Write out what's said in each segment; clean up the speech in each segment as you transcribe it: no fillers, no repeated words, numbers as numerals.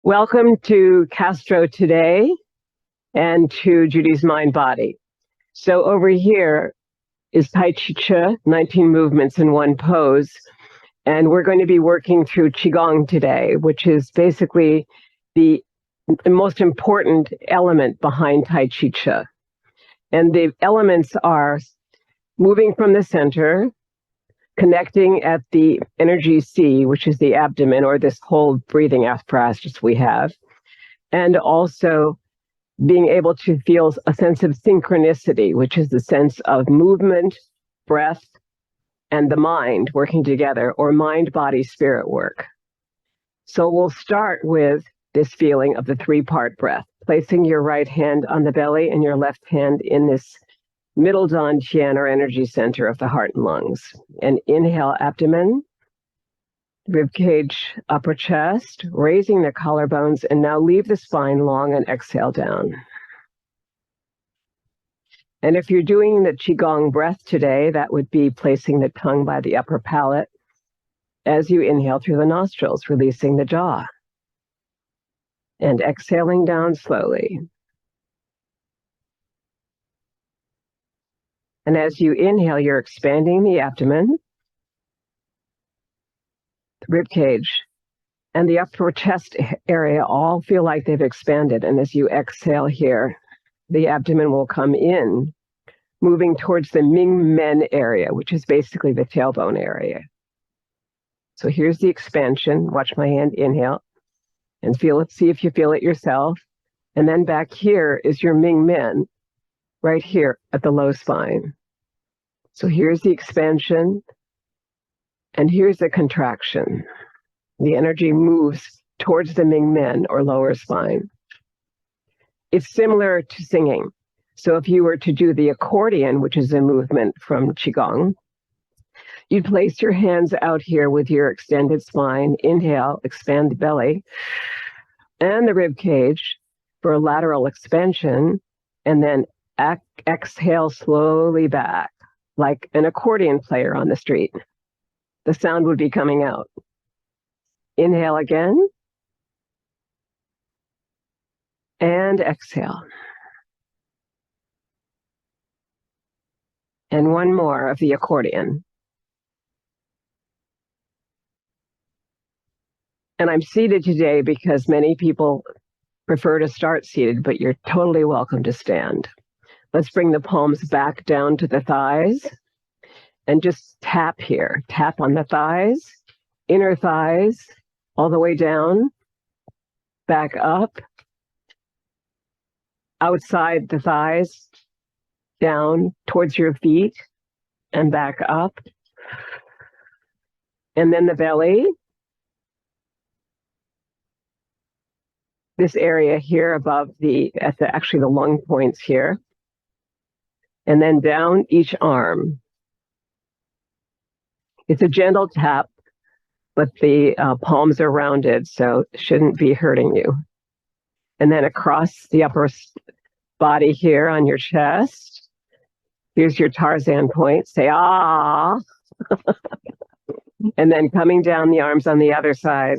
Welcome to Castro today and to Judy's Mind Body. So over here is Tai Chi Chih, 19 movements in one pose. And we're going to be working through Qigong today, which is basically the most important element behind Tai Chi Chih. And the elements are moving from the center, connecting at the energy C, which is the abdomen, or this whole breathing apparatus we have, and also being able to feel a sense of synchronicity, which is the sense of movement, breath, and the mind working together, or mind, body, spirit work. So we'll start with this feeling of the three-part breath, placing your right hand on the belly and your left hand in this middle Dan Tian, or energy center of the heart and lungs. And inhale, abdomen, rib cage, upper chest, raising the collarbones, and now leave the spine long and exhale down. And if you're doing the Qigong breath today, that would be placing the tongue by the upper palate as you inhale through the nostrils, releasing the jaw, and exhaling down slowly. And as you inhale, you're expanding the abdomen, the rib cage, and the upper chest area all feel like they've expanded. And as you exhale here, the abdomen will come in, moving towards the Ming Men area, which is basically the tailbone area. So here's the expansion. Watch my hand inhale and feel it. See if you feel it yourself. And then back here is your Ming Men, right here at the low spine. So here's the expansion, and here's the contraction. The energy moves towards the Ming Men, or lower spine. It's similar to singing. So if you were to do the accordion, which is a movement from Qigong, you'd place your hands out here with your extended spine. Inhale, expand the belly and the rib cage for a lateral expansion, and then exhale slowly back, like an accordion player on the street. The sound would be coming out. Inhale again, and exhale. And one more of the accordion. And I'm seated today because many people prefer to start seated, but you're totally welcome to stand. Let's bring the palms back down to the thighs and just tap here. Tap on the thighs, inner thighs, all the way down, back up, outside the thighs, down towards your feet, and back up. And then the belly. This area here above actually the lung points here. And then down each arm. It's a gentle tap, but the palms are rounded, so it shouldn't be hurting you. And then across the upper body here on your chest. Here's your Tarzan point. Say, ah. And then coming down the arms on the other side,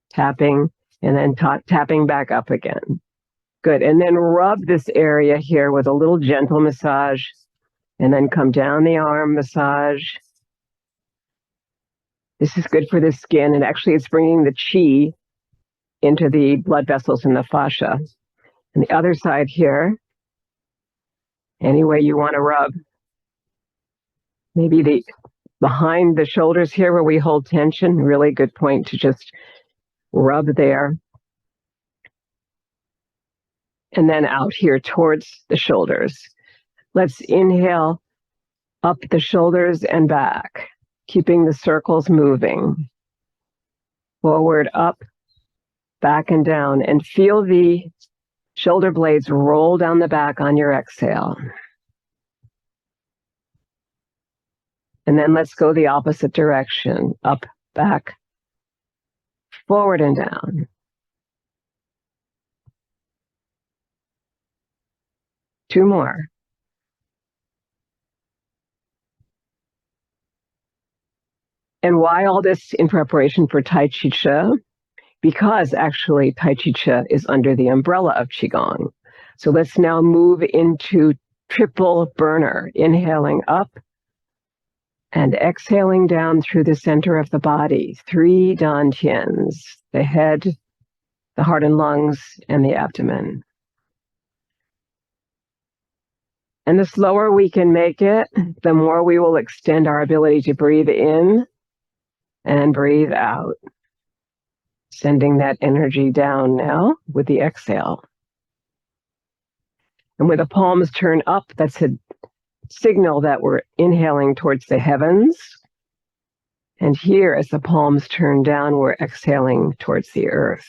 tapping, and then tapping back up again. Good. And then rub this area here with a little gentle massage, and then come down the arm, massage. This is good for the skin, and actually it's bringing the chi into the blood vessels and the fascia. And the other side here, any way you want to rub. Maybe behind the shoulders here where we hold tension, really good point to just rub there. And then out here towards the shoulders. Let's inhale up the shoulders and back, keeping the circles moving. Forward, up, back and down, and feel the shoulder blades roll down the back on your exhale. And then let's go the opposite direction, up, back, forward and down. Two more. And why all this in preparation for Tai Chi Chih? because actually Tai Chi Chih is under the umbrella of Qigong. So let's now move into triple burner, inhaling up and exhaling down through the center of the body. 3 dantians, the head, the heart and lungs, and the abdomen. And the slower we can make it, the more we will extend our ability to breathe in and breathe out. Sending that energy down now with the exhale. And with the palms turned up, that's a signal that we're inhaling towards the heavens. And here, as the palms turn down, we're exhaling towards the earth.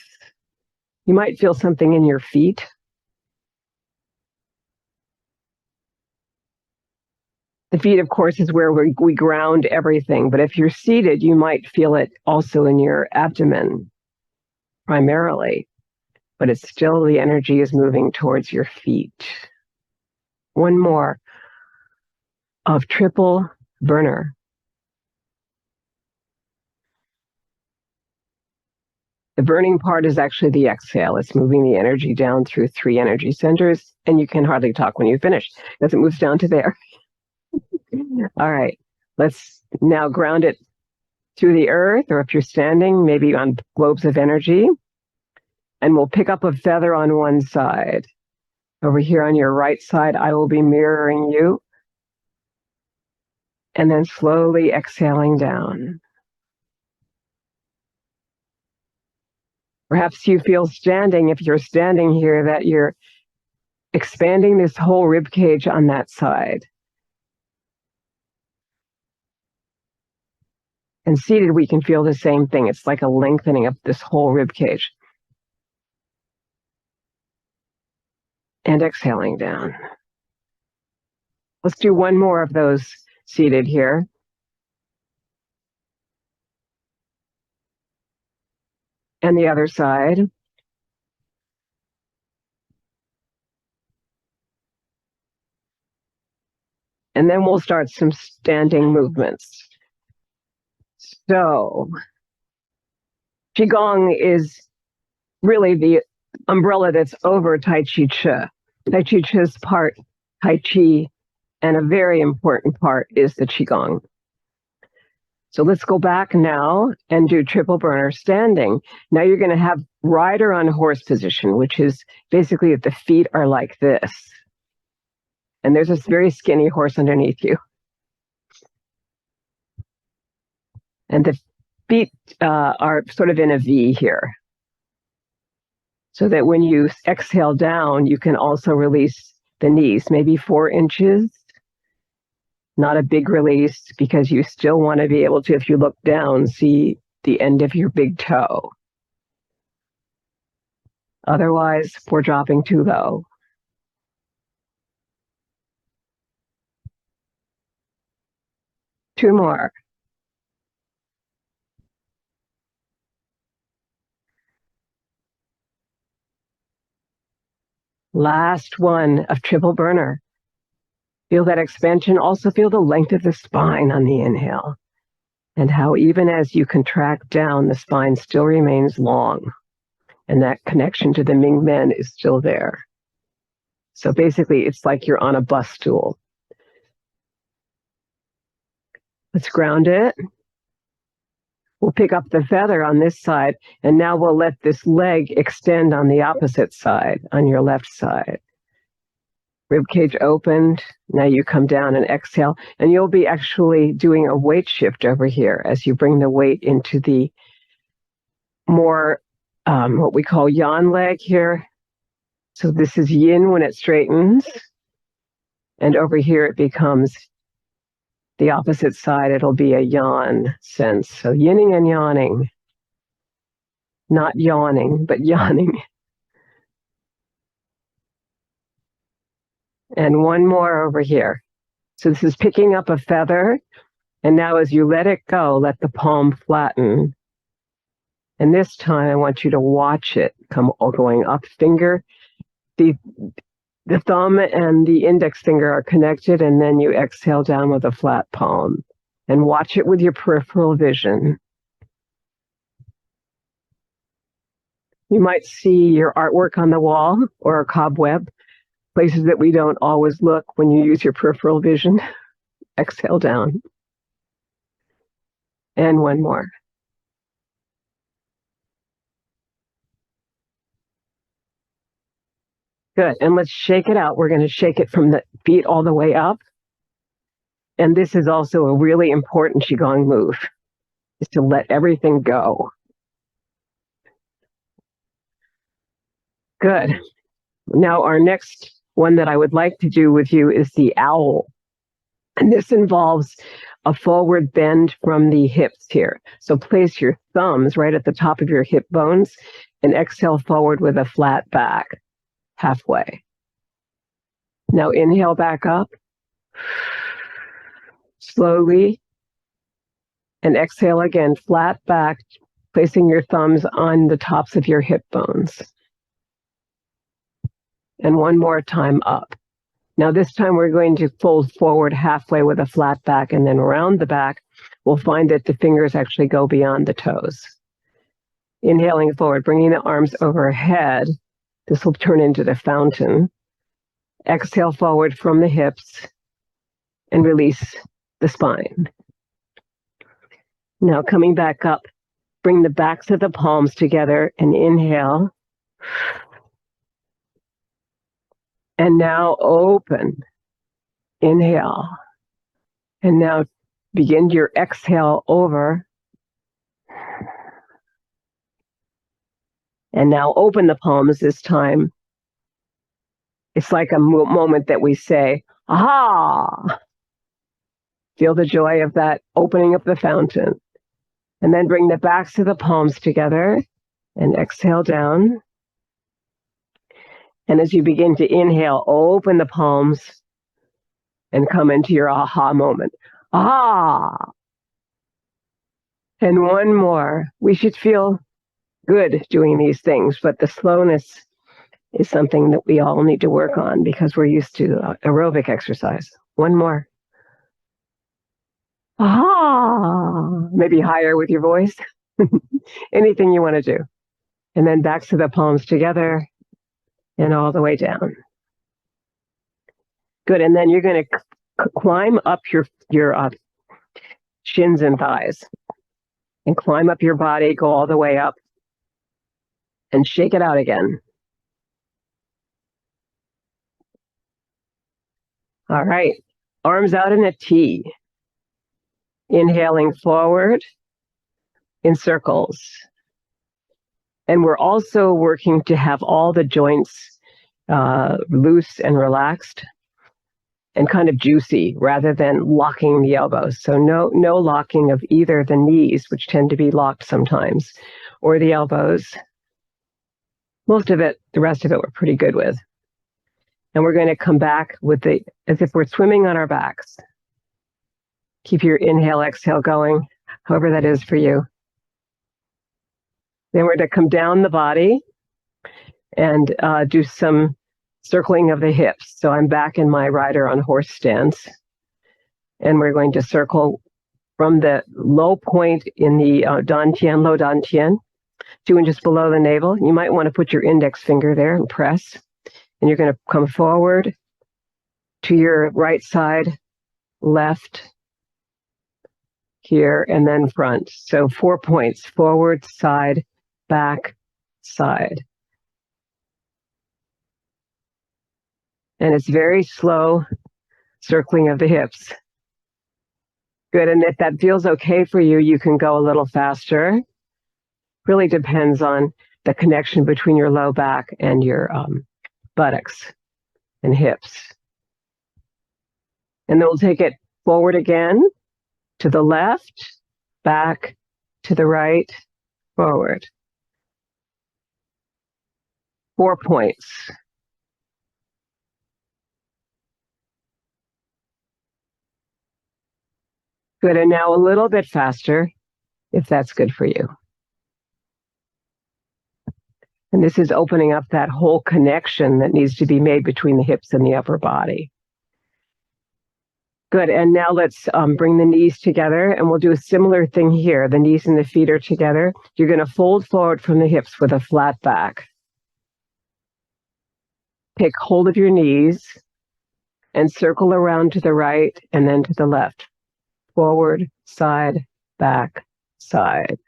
You might feel something in your feet. The feet, of course, is where we ground everything. But if you're seated, you might feel it also in your abdomen, primarily. But it's still, the energy is moving towards your feet. One more of triple burner. The burning part is actually the exhale. It's moving the energy down through 3 energy centers, and you can hardly talk when you finish because it moves down to there. All right, let's now ground it to the earth, or if you're standing, maybe on globes of energy. And we'll pick up a feather on one side. Over here on your right side, I will be mirroring you. And then slowly exhaling down. Perhaps you feel standing, if you're standing here, that you're expanding this whole rib cage on that side. And seated, we can feel the same thing. It's like a lengthening of this whole rib cage. And exhaling down. Let's do one more of those seated here. And the other side. And then we'll start some standing movements. So, Qigong is really the umbrella that's over Tai Chi Chih. Tai Chi Chih's part, Tai Chi, and a very important part is the Qigong. So let's go back now and do triple burner standing. Now you're going to have rider on horse position, which is basically that the feet are like this. And there's this very skinny horse underneath you. And the feet are sort of in a V here. So that when you exhale down, you can also release the knees, maybe 4 inches. Not a big release, because you still want to be able to, if you look down, see the end of your big toe. Otherwise, we're dropping too low. Two more. Last one of triple burner. Feel that expansion. Also feel the length of the spine on the inhale, and how even as you contract down, the spine still remains long, and that connection to the Ming Men is still there. So basically, it's like you're on a bus stool. Let's ground it. We'll pick up the feather on this side, and now we'll let this leg extend on the opposite side, on your left side. Ribcage opened. Now you come down and exhale, and you'll be actually doing a weight shift over here as you bring the weight into the more what we call yan leg here. So this is yin when it straightens, and over here it becomes the opposite side. It'll be a yan sense. So yinning and yanning, not yawning, but yanning. And one more over here. So this is picking up a feather. And now as you let it go, let the palm flatten. And this time I want you to watch it come going up. Finger, the thumb and the index finger are connected, and then you exhale down with a flat palm. And watch it with your peripheral vision. You might see your artwork on the wall or a cobweb, places that we don't always look when you use your peripheral vision. Exhale down. And one more. Good. And let's shake it out. We're going to shake it from the feet all the way up. And this is also a really important Qigong move, is to let everything go. Good. Now our next one that I would like to do with you is the owl. And this involves a forward bend from the hips here. So place your thumbs right at the top of your hip bones and exhale forward with a flat back, halfway. Now inhale back up, slowly, and exhale again, flat back, placing your thumbs on the tops of your hip bones. And one more time up. Now this time we're going to fold forward halfway with a flat back, and then around the back, we'll find that the fingers actually go beyond the toes. Inhaling forward, bringing the arms overhead. This will turn into the fountain. Exhale forward from the hips and release the spine. Now coming back up, bring the backs of the palms together and inhale. And now open. Inhale. And now begin your exhale over. And now open the palms this time. It's like a moment that we say, aha! Feel the joy of that opening of the fountain. And then bring the backs of the palms together and exhale down. And as you begin to inhale, open the palms and come into your aha moment. Ah! And one more. We should feel good doing these things, but the slowness is something that we all need to work on because we're used to aerobic exercise. One more. Ah! Maybe higher with your voice. Anything you want to do. And then backs of the palms together. And all the way down. Good, and then you're going to climb up your shins and thighs. And climb up your body, go all the way up. And shake it out again. All right, arms out in a T. Inhaling forward in circles. And we're also working to have all the joints loose and relaxed and kind of juicy rather than locking the elbows. So no locking of either the knees, which tend to be locked sometimes, or the elbows. Most of it, the rest of it, we're pretty good with. And we're going to come back with as if we're swimming on our backs. Keep your inhale, exhale going, however that is for you. Then we're going to come down the body and do some circling of the hips. So I'm back in my rider on horse stance. And we're going to circle from the low point in the dantian, low dantian, 2 inches below the navel. You might want to put your index finger there and press. And you're going to come forward to your right side, left, here, and then front. So 4 points, forward, side, back, side. And it's very slow circling of the hips. Good, and if that feels okay for you, you can go a little faster. Really depends on the connection between your low back and your buttocks and hips. And then we'll take it forward again, to the left, back, to the right, forward. 4 points. Good, and now a little bit faster, if that's good for you. And this is opening up that whole connection that needs to be made between the hips and the upper body. Good. And now let's bring the knees together, and we'll do a similar thing here. The knees and the feet are together. You're going to fold forward from the hips with a flat back. Take hold of your knees and circle around to the right and then to the left. Forward, side, back, side.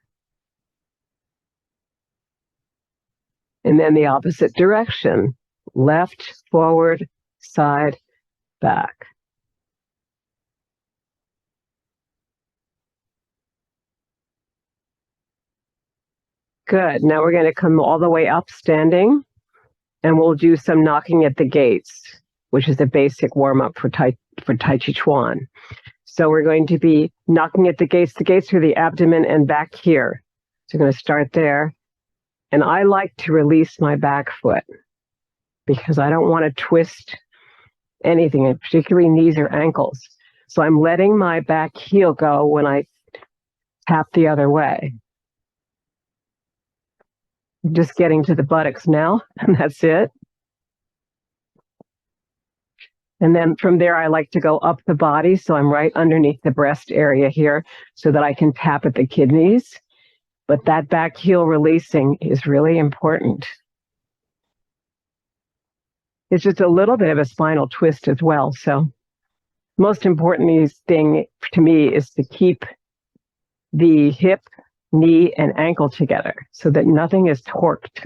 And then the opposite direction. Left, forward, side, back. Good. Now we're going to come all the way up standing, and we'll do some knocking at the gates, which is a basic warm-up for Tai Chi Chuan. So we're going to be knocking at the gates. The gates are the abdomen and back here. So we're going to start there. And I like to release my back foot because I don't want to twist anything, particularly knees or ankles. So I'm letting my back heel go when I tap the other way. Just getting to the buttocks now, and that's it. And then from there, I like to go up the body, so I'm right underneath the breast area here so that I can tap at the kidneys. But that back heel releasing is really important. It's just a little bit of a spinal twist as well. So most important thing to me is to keep the hip, knee, and ankle together so that nothing is torqued.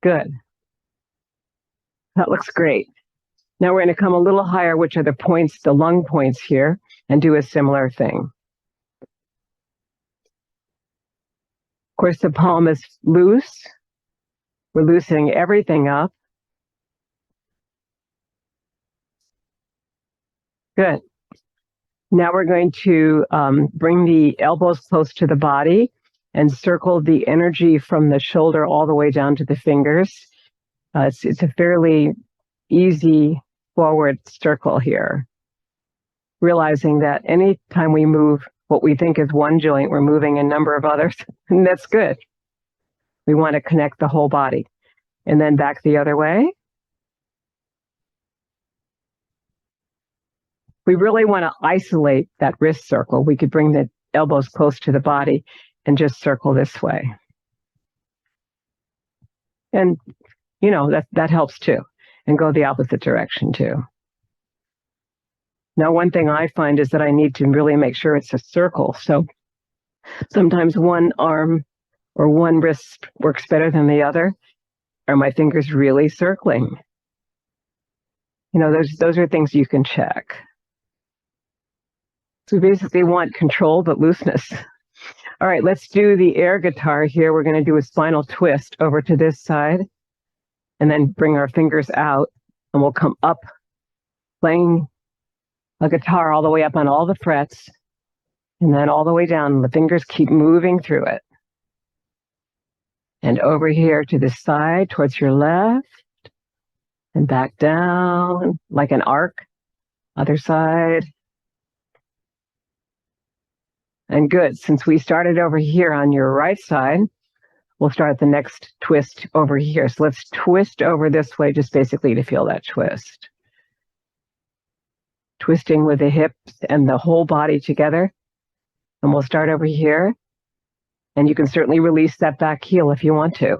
Good. That looks great. Now we're going to come a little higher, which are the points, the lung points here, and do a similar thing. Of course, the palm is loose. We're loosening everything up. Good. Now we're going to bring the elbows close to the body and circle the energy from the shoulder all the way down to the fingers. It's a fairly easy forward circle here, realizing that anytime we move what we think is one joint, we're moving a number of others, and that's good. We want to connect the whole body. And then back the other way. We really want to isolate that wrist circle. We could bring the elbows close to the body and just circle this way. And, you know, that helps too. And go the opposite direction too. Now, one thing I find is that I need to really make sure it's a circle. So sometimes one arm or one wrist works better than the other. Are my fingers really circling? You know, those are things you can check. So we basically want control, but looseness. All right, let's do the air guitar here. We're going to do a spinal twist over to this side and then bring our fingers out, and we'll come up, playing a guitar all the way up on all the frets and then all the way down. The fingers keep moving through it. And over here to the side towards your left and back down like an arc. Other side. And good. Since we started over here on your right side, we'll start the next twist over here. So let's twist over this way, just basically to feel that twist. Twisting with the hips and the whole body together. And we'll start over here. And you can certainly release that back heel if you want to.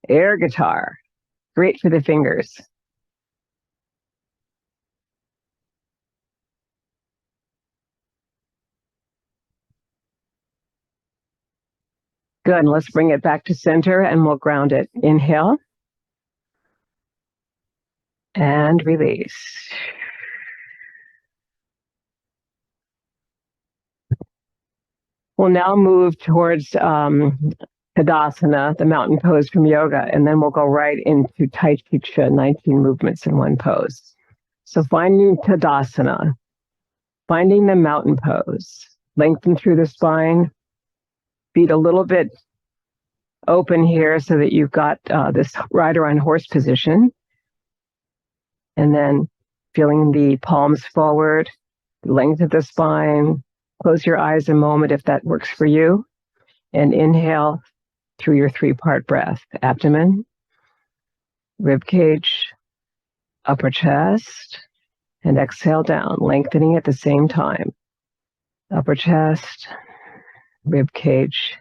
Air guitar. Great for the fingers. Good, and let's bring it back to center and we'll ground it. Inhale. And release. We'll now move towards Tadasana, the mountain pose from yoga, and then we'll go right into Tai Chi Chih, 19 movements in one pose. So finding Tadasana, finding the mountain pose, lengthen through the spine, feet a little bit open here so that you've got this rider on horse position, and then feeling the palms forward, length of the spine. Close your eyes a moment if that works for you, and inhale through your 3-part breath. Abdomen, rib cage, upper chest, and exhale down, lengthening at the same time. Upper chest, rib cage,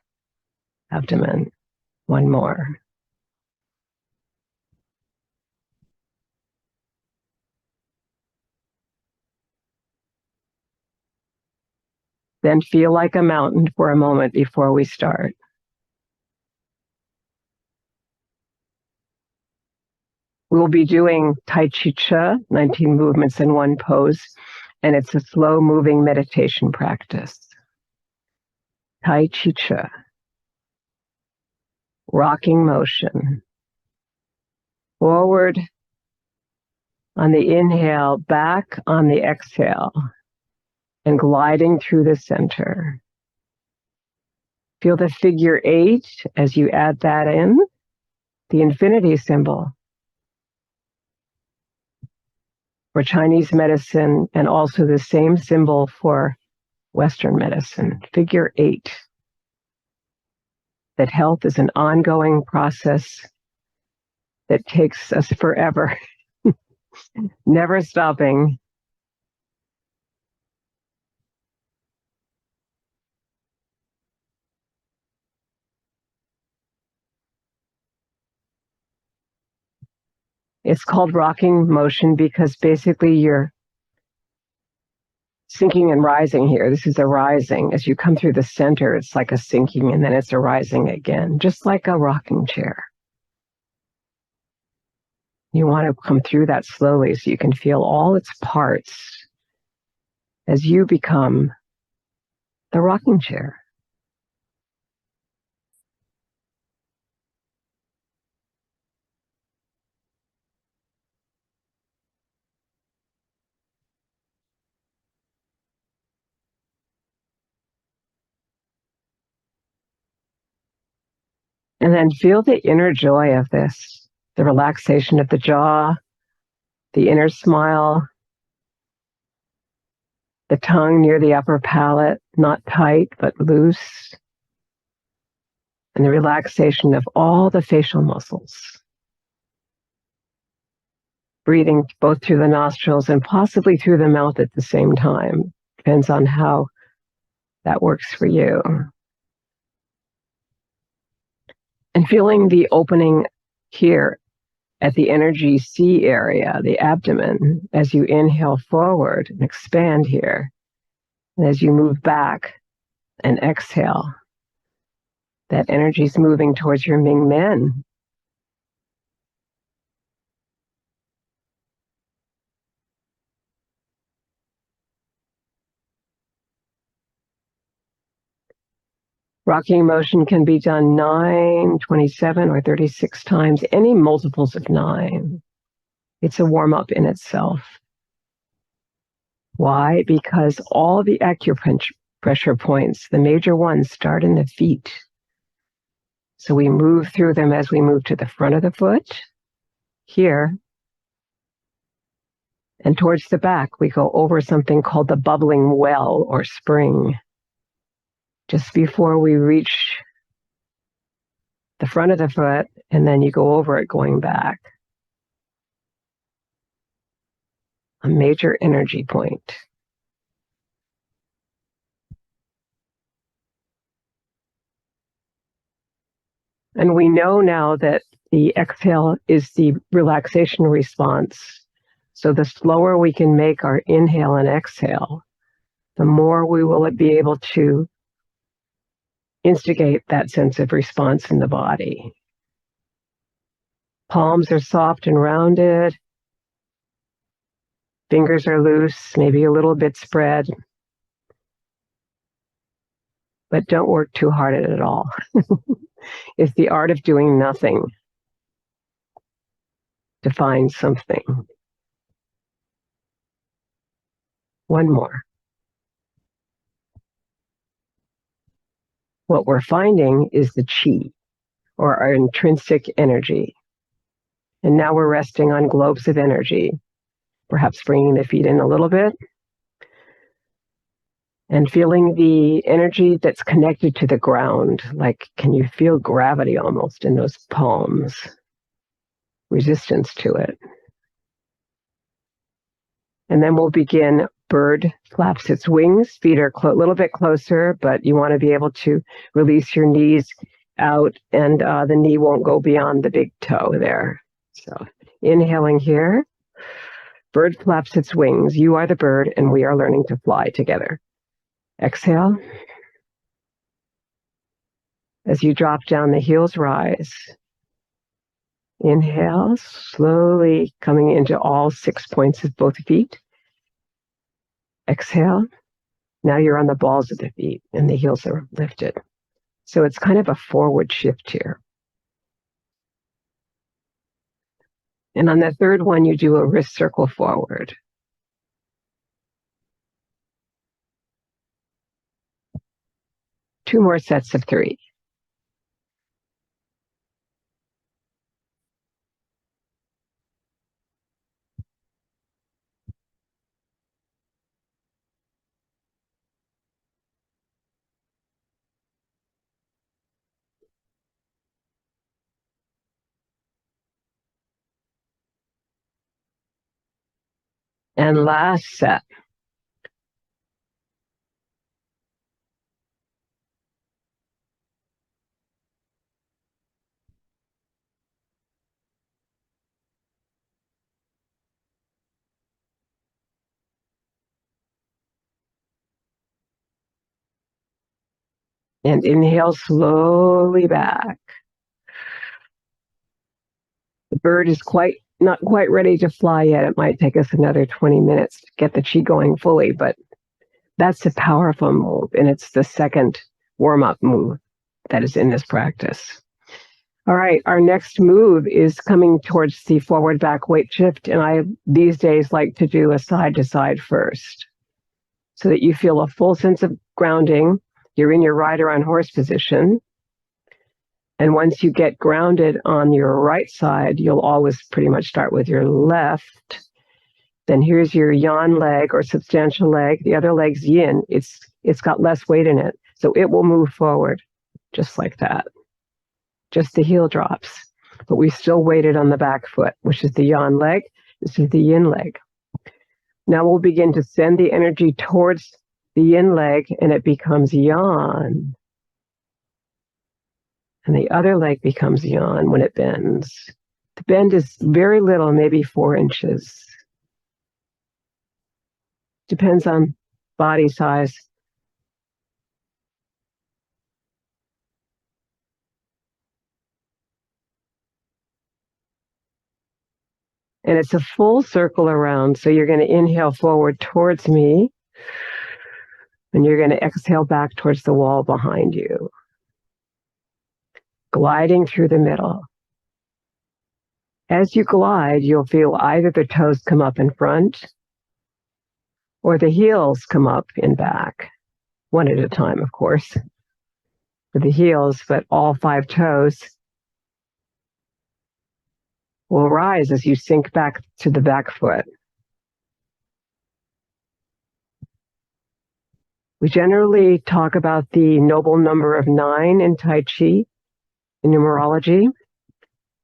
abdomen. One more. Then feel like a mountain for a moment before we start. We'll be doing Tai Chi Chih, 19 movements in one pose, and it's a slow moving meditation practice. Tai Chi Chih, rocking motion. Forward on the inhale, back on the exhale, and gliding through the center. Feel the figure 8 as you add that in, the infinity symbol for Chinese medicine, and also the same symbol for Western medicine, figure 8. That health is an ongoing process that takes us forever, never stopping. It's called rocking motion because basically you're sinking and rising here. This is a rising. As you come through the center, it's like a sinking and then it's a rising again, just like a rocking chair. You want to come through that slowly so you can feel all its parts as you become the rocking chair. And then feel the inner joy of this, the relaxation of the jaw, the inner smile, the tongue near the upper palate, not tight, but loose, and the relaxation of all the facial muscles. Breathing both through the nostrils and possibly through the mouth at the same time. Depends on how that works for you. And feeling the opening here at the energy C area, the abdomen, as you inhale forward and expand here. And as you move back and exhale, that energy is moving towards your Ming Men. Rocking motion can be done 9, 27, or 36 times, any multiples of 9. It's a warm-up in itself. Why? Because all the acupressure points, the major ones, start in the feet. So we move through them as we move to the front of the foot, here, and towards the back, we go over something called the bubbling well or spring. Just before we reach the front of the foot, and then you go over it going back. A major energy point. And we know now that the exhale is the relaxation response. So the slower we can make our inhale and exhale, the more we will be able to instigate that sense of response in the body. Palms are soft and rounded. Fingers are loose, maybe a little bit spread. But don't work too hard at it all. It's the art of doing nothing to find something. One more. What we're finding is the chi, or our intrinsic energy. And now we're resting on globes of energy, perhaps bringing the feet in a little bit, and feeling the energy that's connected to the ground. Like, can you feel gravity almost in those palms? Resistance to it. And then we'll begin bird flaps its wings. Feet are a little bit closer, but you want to be able to release your knees out, and the knee won't go beyond the big toe there. So inhaling here. Bird flaps its wings. You are the bird, and we are learning to fly together. Exhale. As you drop down, the heels rise. Inhale, slowly coming into all 6 points of both feet. Exhale. Now you're on the balls of the feet, and the heels are lifted. So it's kind of a forward shift here. And on the third one, you do a wrist circle forward. Two more sets of 3. And last set. And inhale slowly back. The bird is not quite ready to fly yet. It might take us another 20 minutes to get the chi going fully, but that's a powerful move, and it's the second warm-up move that is in this practice. All right, our next move is coming towards the forward back weight shift, and I these days like to do a side to side first so that you feel a full sense of grounding. You're in your rider on horse position. And once you get grounded on your right side, you'll always pretty much start with your left. Then here's your yan leg or substantial leg. The other leg's yin. It's got less weight in it, so it will move forward just like that. Just the heel drops, but we still weighted on the back foot, which is the yan leg. This is the yin leg. Now we'll begin to send the energy towards the yin leg, and it becomes yan. And the other leg becomes yan when it bends. The bend is very little, maybe 4 inches. Depends on body size. And it's a full circle around. So you're going to inhale forward towards me, and you're going to exhale back towards the wall behind you, gliding through the middle. As you glide, you'll feel either the toes come up in front or the heels come up in back, one at a time, of course, for the heels, but all 5 toes will rise as you sink back to the back foot. We generally talk about the noble number of 9 in Tai Chi, in numerology.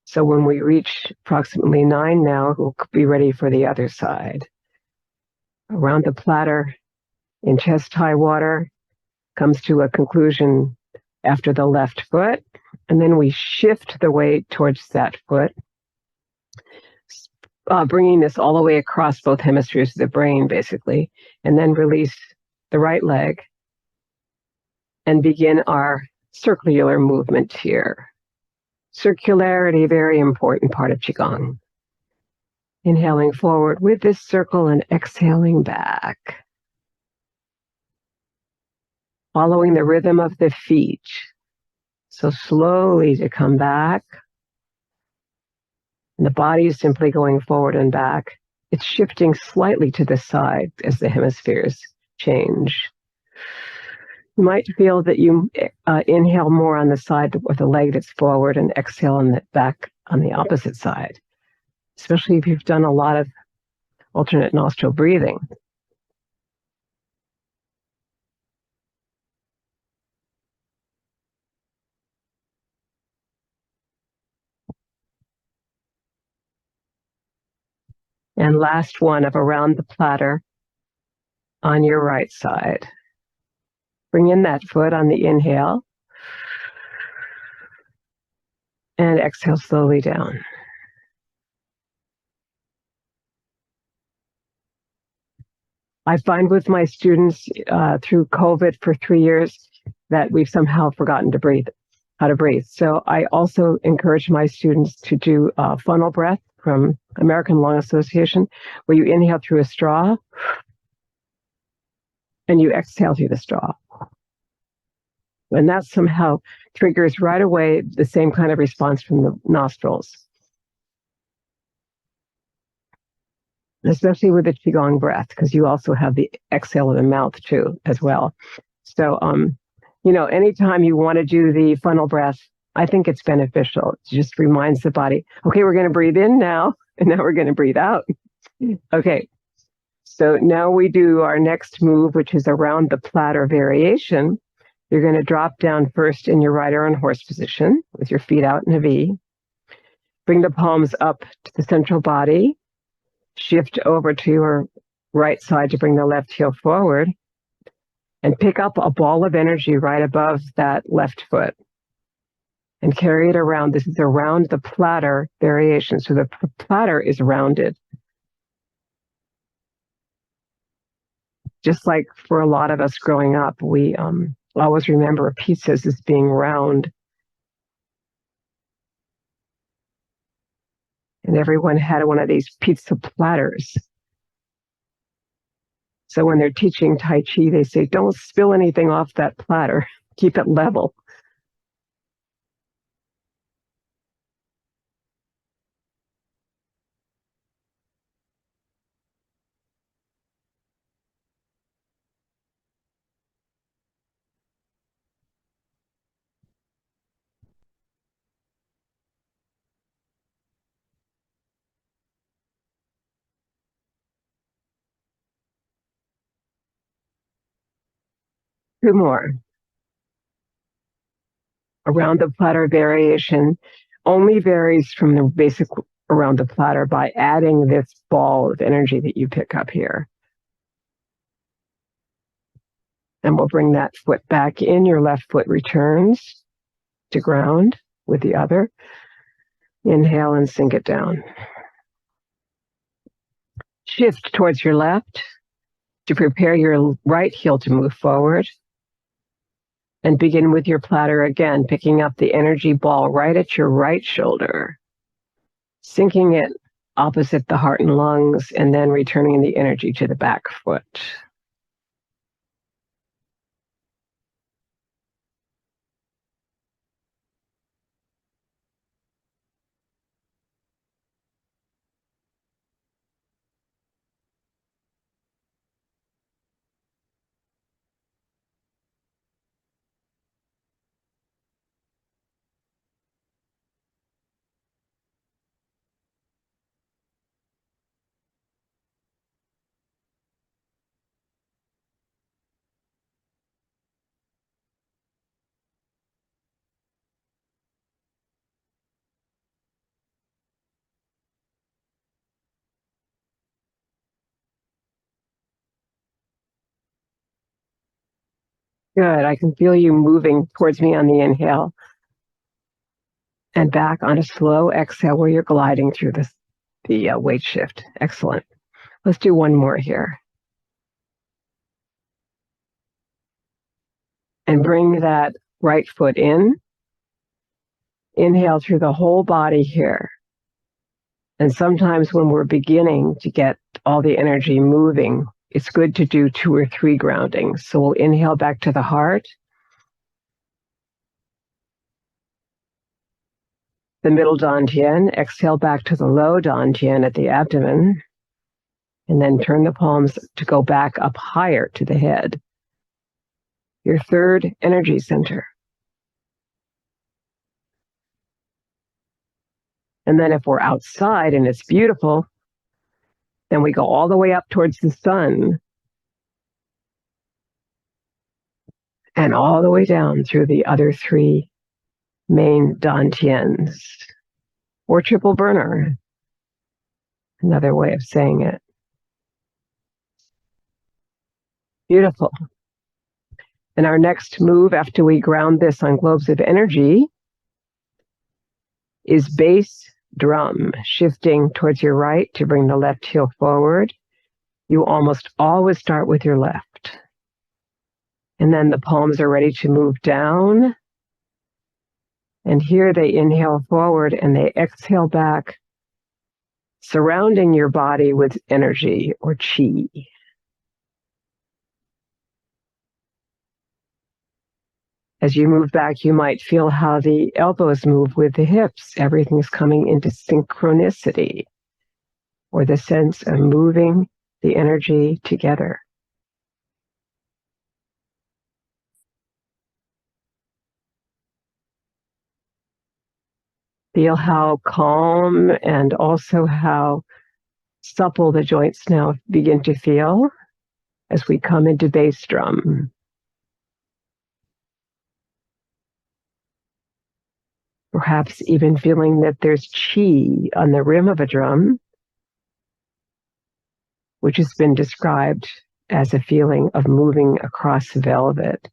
So when we reach approximately 9 now, we'll be ready for the other side. Around the platter in chest high water comes to a conclusion after the left foot, and then we shift the weight towards that foot, bringing this all the way across both hemispheres of the brain, basically, and then release the right leg and begin our circular movement here. Circularity, very important part of Qigong. Inhaling forward with this circle and exhaling back. Following the rhythm of the feet. So slowly to come back. And the body is simply going forward and back. It's shifting slightly to the side as the hemispheres change. You might feel that you inhale more on the side with the leg that's forward and exhale on the back on the opposite side, especially if you've done a lot of alternate nostril breathing. And last one of around the platter on your right side. Bring in that foot on the inhale and exhale slowly down. I find with my students through COVID for 3 years that we've somehow forgotten to breathe, how to breathe. So I also encourage my students to do funnel breath from American Lung Association, where you inhale through a straw and you exhale through the straw. And that somehow triggers right away the same kind of response from the nostrils, especially with the Qigong breath, because you also have the exhale of the mouth too, as well. So, anytime you want to do the funnel breath, I think it's beneficial. It just reminds the body, okay, we're going to breathe in now, and now we're going to breathe out. Okay, so now we do our next move, which is around the platter variation. You're going to drop down first in your rider on horse position with your feet out in a V. Bring the palms up to the central body. Shift over to your right side to bring the left heel forward. And pick up a ball of energy right above that left foot. And carry it around. This is around the platter variation. So the platter is rounded. Just like for a lot of us growing up, we always remember pizzas as being round. And everyone had one of these pizza platters. So when they're teaching Tai Chi, they say, don't spill anything off that platter. Keep it level. Two more. Around the platter variation only varies from the basic around the platter by adding this ball of energy that you pick up here. And we'll bring that foot back in. Your left foot returns to ground with the other. Inhale and sink it down. Shift towards your left to prepare your right heel to move forward. And begin with your platter again, picking up the energy ball right at your right shoulder, sinking it opposite the heart and lungs, and then returning the energy to the back foot. Good. I can feel you moving towards me on the inhale and back on a slow exhale where you're gliding through the weight shift. Excellent. Let's do one more here. And bring that right foot in. Inhale through the whole body here. And sometimes when we're beginning to get all the energy moving, it's good to do 2 or 3 groundings. So we'll inhale back to the heart, the middle dantian, exhale back to the low dantian at the abdomen, and then turn the palms to go back up higher to the head. Your third energy center. And then if we're outside and it's beautiful, then we go all the way up towards the sun and all the way down through the other 3 main dantians or triple burner. Another way of saying it. Beautiful. And our next move after we ground this on globes of energy is bass drum, shifting towards your right to bring the left heel forward. You almost always start with your left. And then the palms are ready to move down. And here they inhale forward and they exhale back, surrounding your body with energy or chi. As you move back, you might feel how the elbows move with the hips. Everything's coming into synchronicity, or the sense of moving the energy together. Feel how calm and also how supple the joints now begin to feel as we come into bass drum. Perhaps even feeling that there's chi on the rim of a drum, which has been described as a feeling of moving across velvet.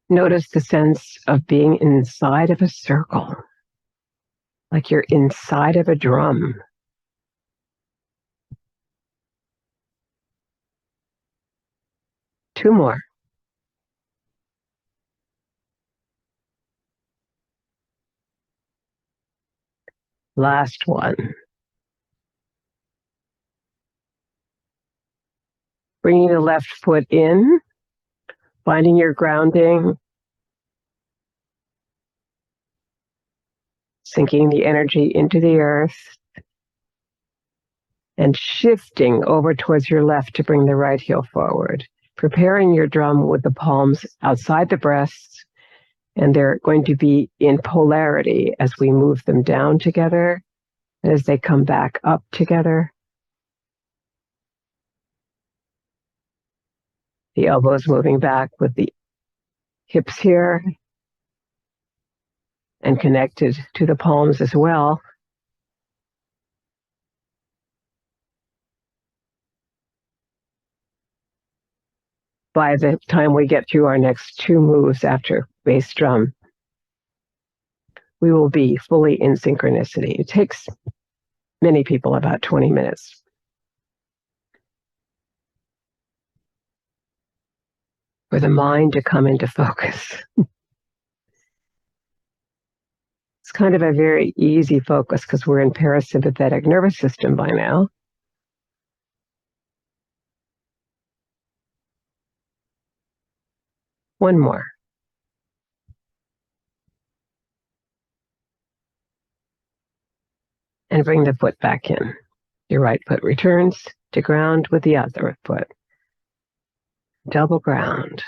Notice the sense of being inside of a circle, like you're inside of a drum. Two more. Last one. Bringing the left foot in, finding your grounding, sinking the energy into the earth, and shifting over towards your left to bring the right heel forward. Preparing your drum with the palms outside the breasts, and they're going to be in polarity as we move them down together, and as they come back up together. The elbows moving back with the hips here, and connected to the palms as well. By the time we get through our next two moves after bass drum, we will be fully in synchronicity. It takes many people about 20 minutes. For the mind to come into focus. It's kind of a very easy focus because we're in parasympathetic nervous system by now. One more. And bring the foot back in. Your right foot returns to ground with the other foot. Double ground.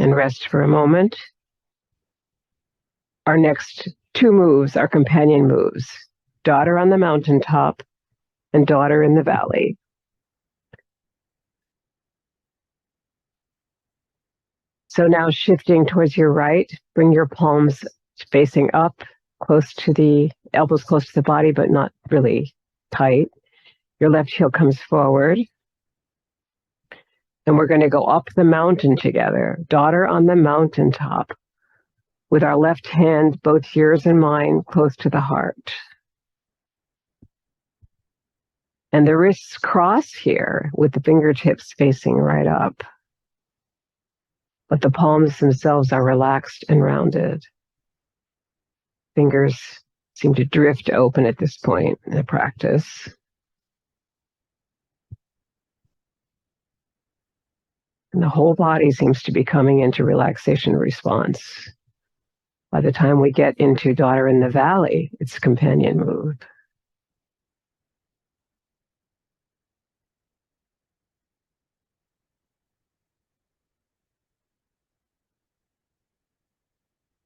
And rest for a moment. Our next two moves are companion moves. Daughter on the mountaintop and daughter in the valley. So now shifting towards your right, bring your palms facing up, close to the elbows, close to the body, but not really tight. Your left heel comes forward. And we're going to go up the mountain together, daughter on the mountaintop, with our left hand, both yours and mine, close to the heart. And the wrists cross here with the fingertips facing right up. But the palms themselves are relaxed and rounded. Fingers seem to drift open at this point in the practice. And the whole body seems to be coming into relaxation response. By the time we get into daughter in the valley, it's companion move.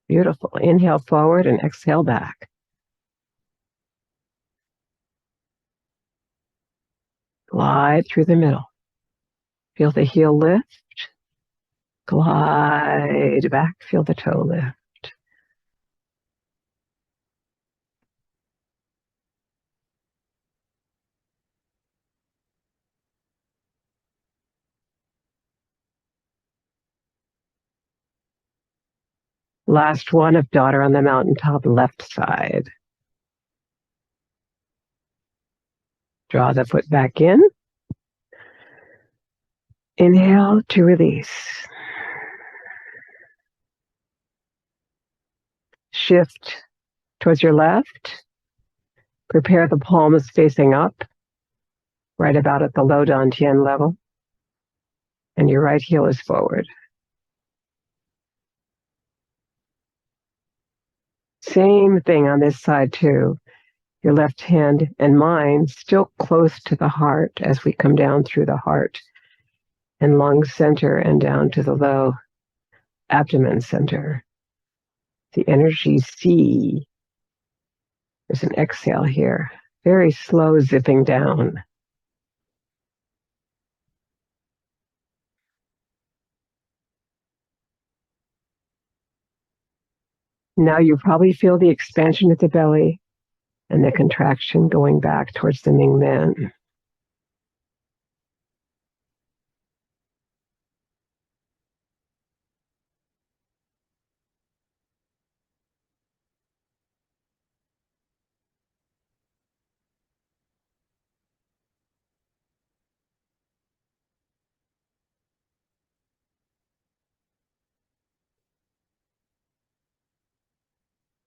Beautiful. Inhale forward and exhale back. Glide through the middle. Feel the heel lift. Glide back. Feel the toe lift. Last one of daughter on the mountaintop, left side. Draw the foot back in. Inhale to release. Shift towards your left. Prepare the palms facing up, right about at the low dantian level. And your right heel is forward. Same thing on this side too. Your left hand and mine still close to the heart as we come down through the heart and lung center and down to the low abdomen center. The energy C. There's an exhale here. Very slow zipping down. Now you probably feel the expansion at the belly and the contraction going back towards the Ming Men.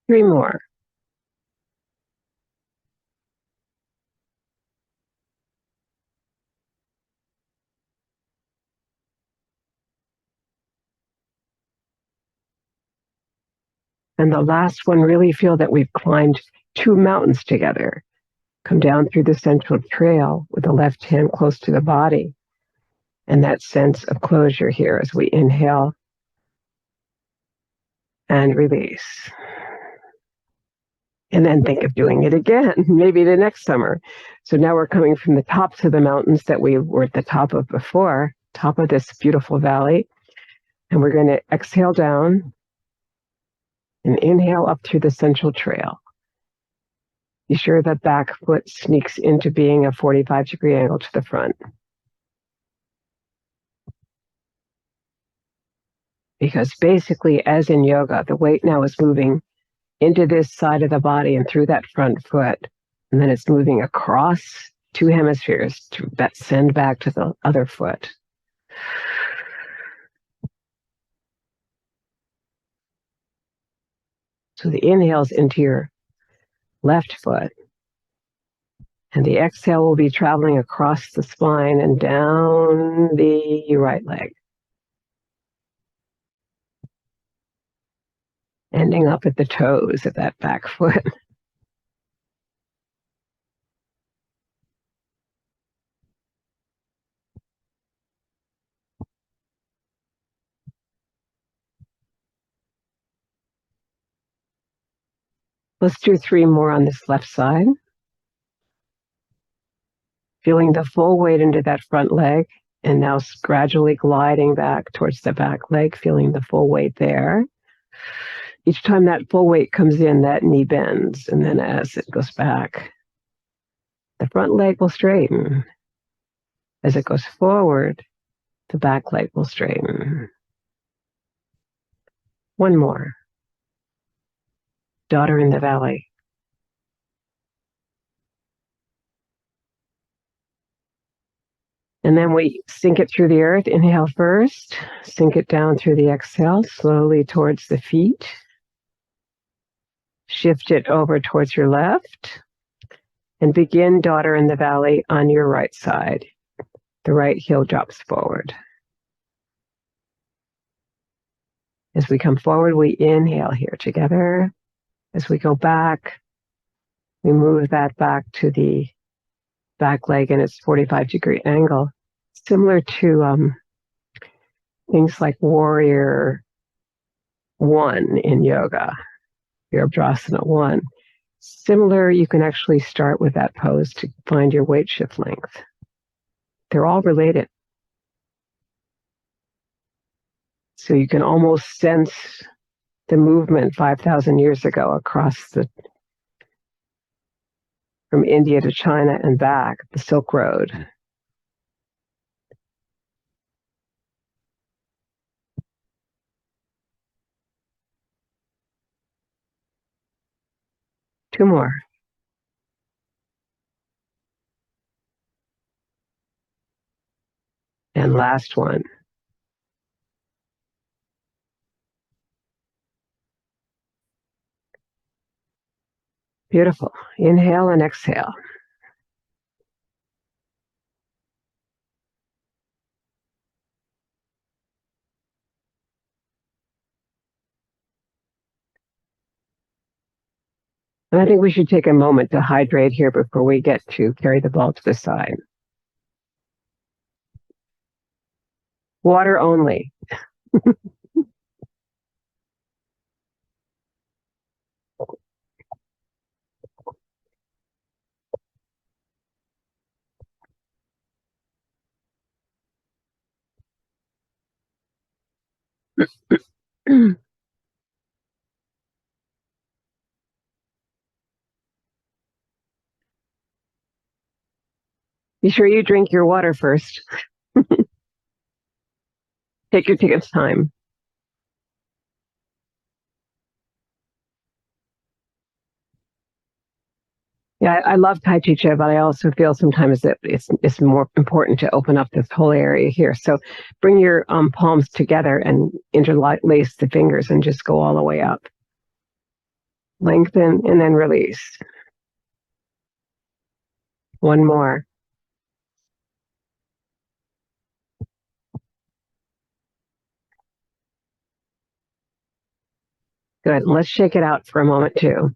Three more. And the last one, really feel that we've climbed two mountains together. Come down through the central trail with the left hand close to the body. And that sense of closure here as we inhale and release. And then think of doing it again, maybe the next summer. So now we're coming from the tops of the mountains that we were at the top of before, top of this beautiful valley. And we're going to exhale down and inhale up through the central trail. Be sure that back foot sneaks into being a 45-degree angle to the front. Because basically, as in yoga, the weight now is moving into this side of the body and through that front foot. And then it's moving across two hemispheres to send back to the other foot. So the inhale's into your left foot. And the exhale will be traveling across the spine and down the right leg. Ending up at the toes of that back foot. Let's do three more on this left side. Feeling the full weight into that front leg, and now gradually gliding back towards the back leg, feeling the full weight there. Each time that full weight comes in, that knee bends, and then as it goes back, the front leg will straighten. As it goes forward, the back leg will straighten. One more. Daughter in the valley. And then we sink it through the earth. Inhale first, sink it down through the exhale, slowly towards the feet. Shift it over towards your left and begin daughter in the valley on your right side. The right heel drops forward. As we come forward, we inhale here together. As we go back, we move that back to the back leg in its 45-degree angle, similar to things like warrior 1 in yoga, Virabhadrasana 1. Similar, you can actually start with that pose to find your weight shift length. They're all related. So you can almost sense the movement 5,000 years ago across from India to China and back, the Silk Road. Two more. And last one. Beautiful. Inhale and exhale. And I think we should take a moment to hydrate here before we get to carry the ball to the side. Water only. Be sure you drink your water first. Take your time. Yeah, I love Tai Chi Chih, but I also feel sometimes that it's more important to open up this whole area here. So bring your palms together and interlace the fingers and just go all the way up. Lengthen and then release. One more. Good. Let's shake it out for a moment too.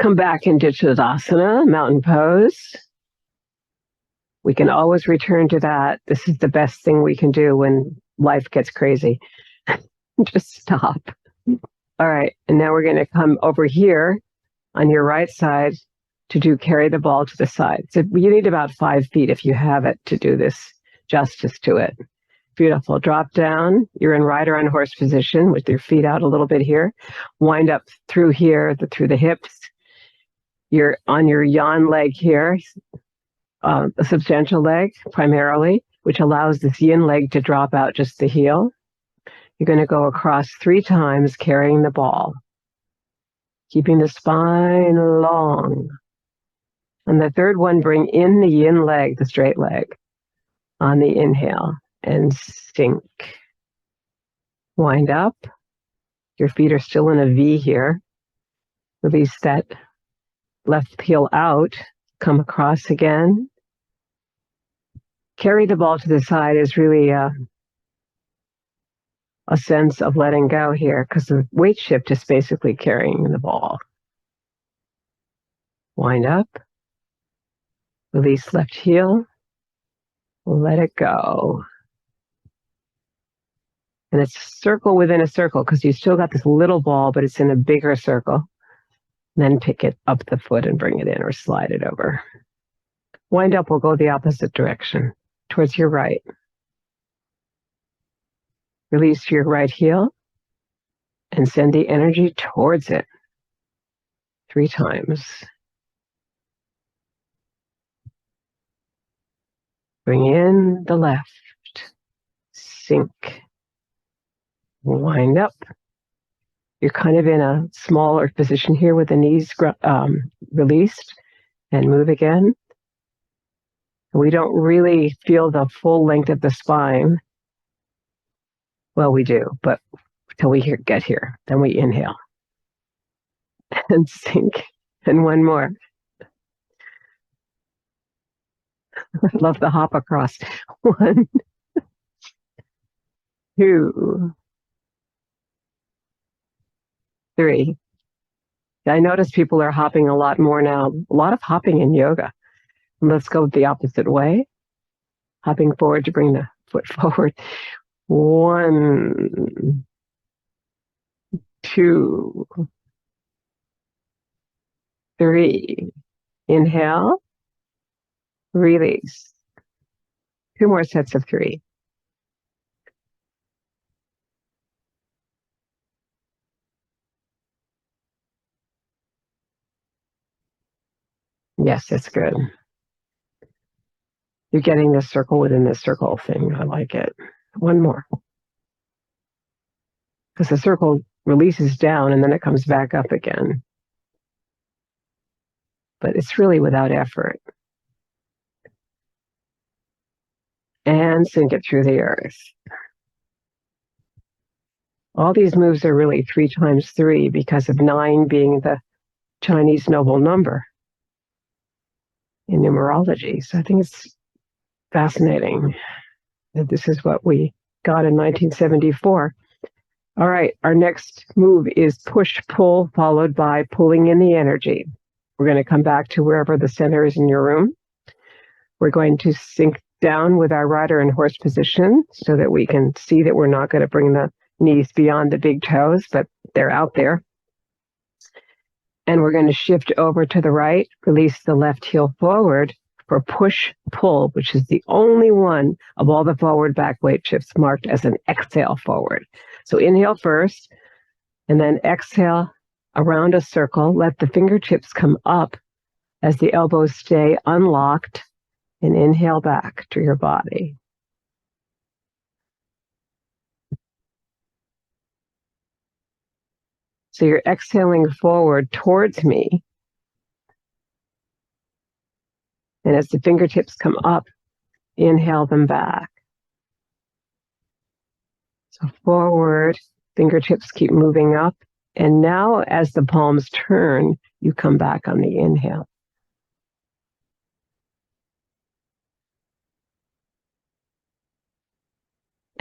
Come back into Tadasana, mountain pose. We can always return to that. This is the best thing we can do when life gets crazy. Just stop. All right. And now we're going to come over here on your right side to do carry the ball to the side. So you need about 5 feet if you have it to do this justice to it. Beautiful. Drop down. You're in rider on horse position with your feet out a little bit here. Wind up through here, through the hips. You're on your yan leg here, a substantial leg primarily, which allows this yin leg to drop out just the heel. You're going to go across 3 times carrying the ball, keeping the spine long. And the third one, bring in the yin leg, the straight leg, on the inhale and sink. Wind up. Your feet are still in a V here. Release that left heel out. Come across again. Carry the ball to the side is really a sense of letting go here because the weight shift is basically carrying the ball. Wind up. Release left heel. Let it go. And it's a circle within a circle because you still got this little ball, but it's in a bigger circle. Then pick it up the foot and bring it in or slide it over. Wind up will go the opposite direction, towards your right. Release your right heel and send the energy towards it 3 times. Bring in the left. Sink. Wind up. You're kind of in a smaller position here with the knees released, and move again. We don't really feel the full length of the spine. Well, we do, but till we get here, then we inhale and sink. And one more. I love the hop across. 1, 2, 3. I notice people are hopping a lot more now, a lot of hopping in yoga. Let's go the opposite way. Hopping forward to bring the foot forward. 1, 2, 3. Inhale, release. 2 more sets of 3. Yes, that's good. You're getting this circle within this circle thing. I like it. 1 more. Because the circle releases down and then it comes back up again. But it's really without effort. And sink it through the earth. All these moves are really 3 times 3 because of 9 being the Chinese noble number in numerology. So I think it's fascinating that this is what we got in 1974. All right, our next move is push-pull, followed by pulling in the energy. We're going to come back to wherever the center is in your room. We're going to sink down with our rider and horse position so that we can see that we're not going to bring the knees beyond the big toes, but they're out there. And we're going to shift over to the right, release the left heel forward for push-pull, which is the only one of all the forward back weight shifts marked as an exhale forward. So inhale first, and then exhale around a circle. Let the fingertips come up as the elbows stay unlocked, and inhale back to your body. So you're exhaling forward towards me. And as the fingertips come up, inhale them back. So forward, fingertips keep moving up. And now as the palms turn, you come back on the inhale.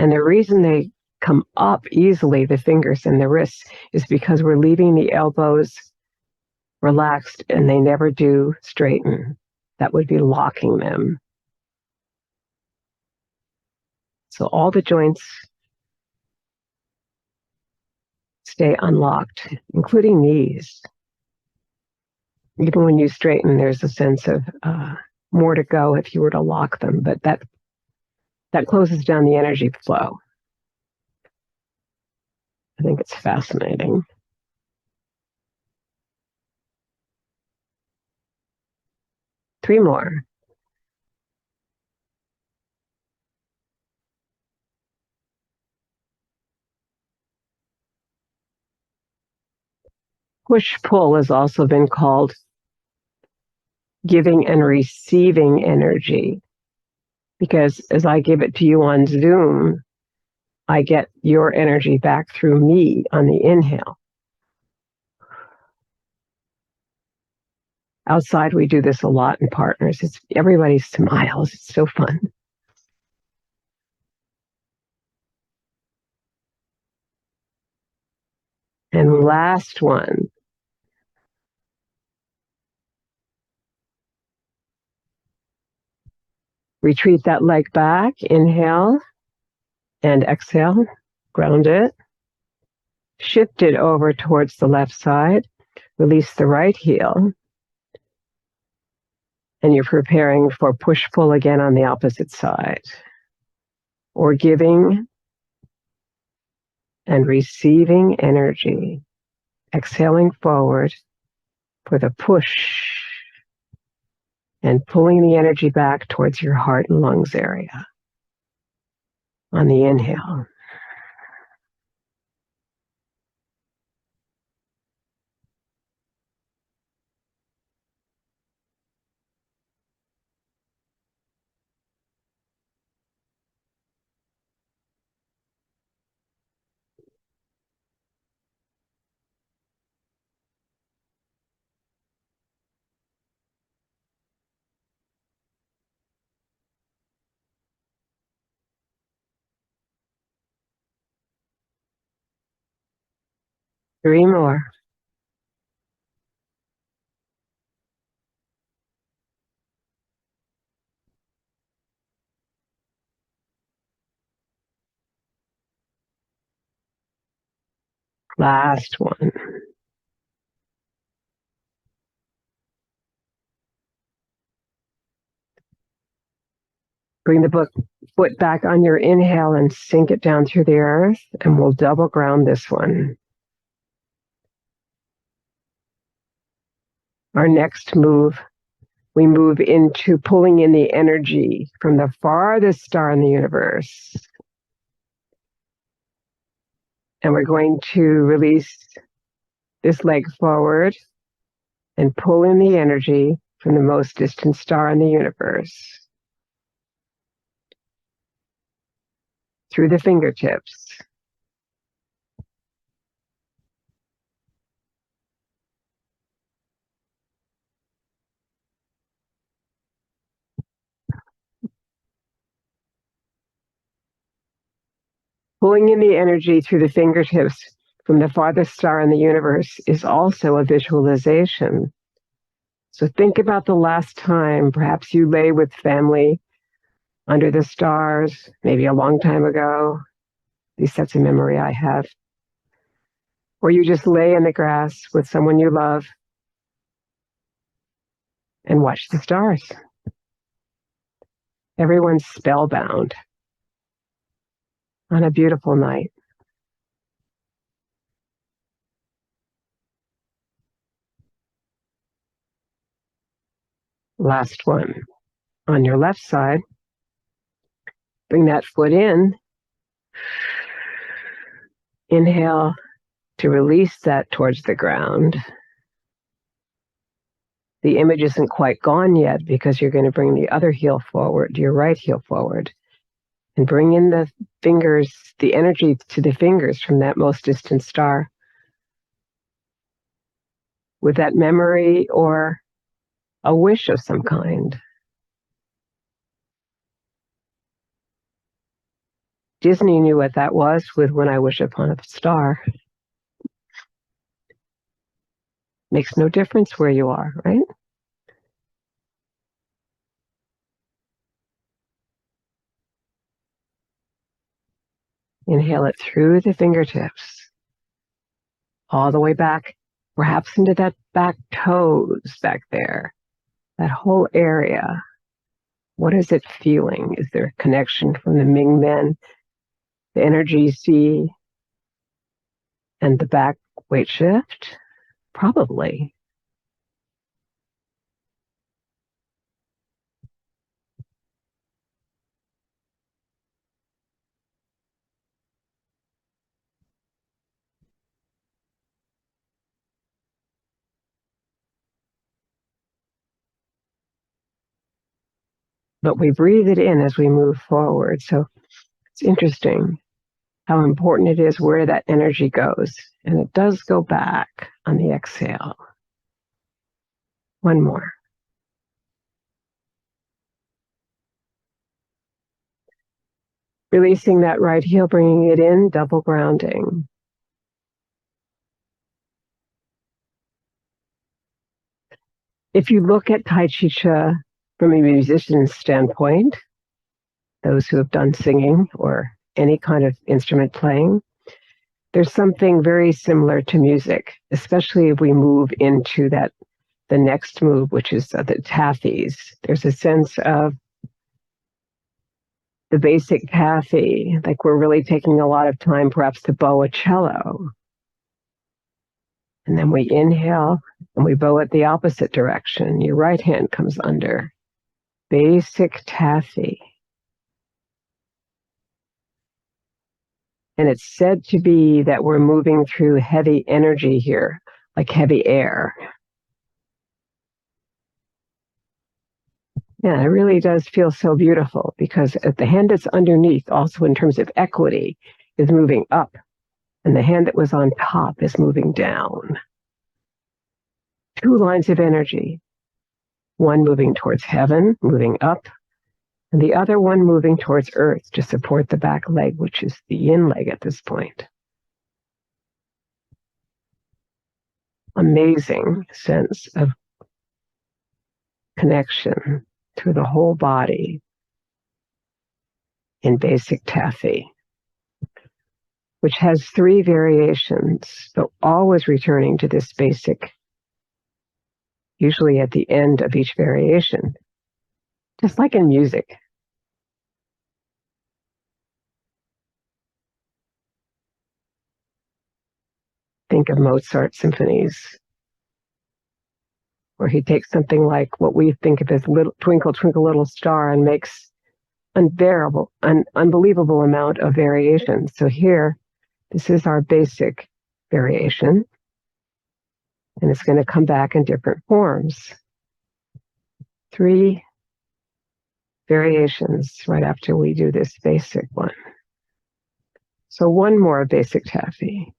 And the reason they come up easily, the fingers and the wrists, is because we're leaving the elbows relaxed and they never do straighten. That would be locking them. So all the joints stay unlocked, including knees. Even when you straighten, there's a sense of more to go if you were to lock them, but that closes down the energy flow. I think it's fascinating. Three more. Push-pull has also been called giving and receiving energy, because as I give it to you on Zoom, I get your energy back through me on the inhale. Outside, we do this a lot in partners. Everybody smiles. It's so fun. And last one. Retreat that leg back. Inhale and exhale. Ground it. Shift it over towards the left side. Release the right heel. And you're preparing for push-pull again on the opposite side. Or giving and receiving energy. Exhaling forward for the push and pulling the energy back towards your heart and lungs area on the inhale. Three more. Last one. Bring the foot back on your inhale and sink it down through the earth, and we'll double ground this one. Our next move, we move into pulling in the energy from the farthest star in the universe. And we're going to release this leg forward and pull in the energy from the most distant star in the universe through the fingertips. Pulling in the energy through the fingertips from the farthest star in the universe is also a visualization. So think about the last time perhaps you lay with family under the stars, maybe a long time ago. At least that's a memory I have. Or you just lay in the grass with someone you love and watch the stars. Everyone's spellbound on a beautiful night. Last one. On your left side, bring that foot in. Inhale to release that towards the ground. The image isn't quite gone yet because you're going to bring the other heel forward, your right heel forward, and bring in the fingers, the energy to the fingers from that most distant star with that memory or a wish of some kind. Disney knew what that was with When I Wish Upon a Star. Makes no difference where you are, right? Inhale it through the fingertips, all the way back, perhaps into that back toes back there, that whole area. What is it feeling? Is there a connection from the Ming Men, the energy C, and the back weight shift? Probably. But we breathe it in as we move forward. So it's interesting how important it is where that energy goes. And it does go back on the exhale. One more. Releasing that right heel, bringing it in, double grounding. If you look at Tai Chi Chih from a musician's standpoint, those who have done singing or any kind of instrument playing, there's something very similar to music, especially if we move into the next move, which is the taffies. There's a sense of the basic taffy, like we're really taking a lot of time perhaps to bow a cello. And then we inhale and we bow it the opposite direction. Your right hand comes under. Basic taffy. And it's said to be that we're moving through heavy energy here, like heavy air. Yeah, it really does feel so beautiful because the hand that's underneath, also in terms of equity, is moving up, and the hand that was on top is moving down. Two lines of energy, one moving towards heaven, moving up, and the other one moving towards earth to support the back leg, which is the yin leg at this point. Amazing sense of connection through the whole body in basic taffy. which has 3 variations, but always returning to this basic, usually at the end of each variation, just like in music. Think of Mozart symphonies, where he takes something like what we think of as little, Twinkle, Twinkle, Little Star, and makes an unbelievable amount of variations. So here, this is our basic variation, and it's going to come back in different forms. 3 variations right after we do this basic one. So one more basic taffy.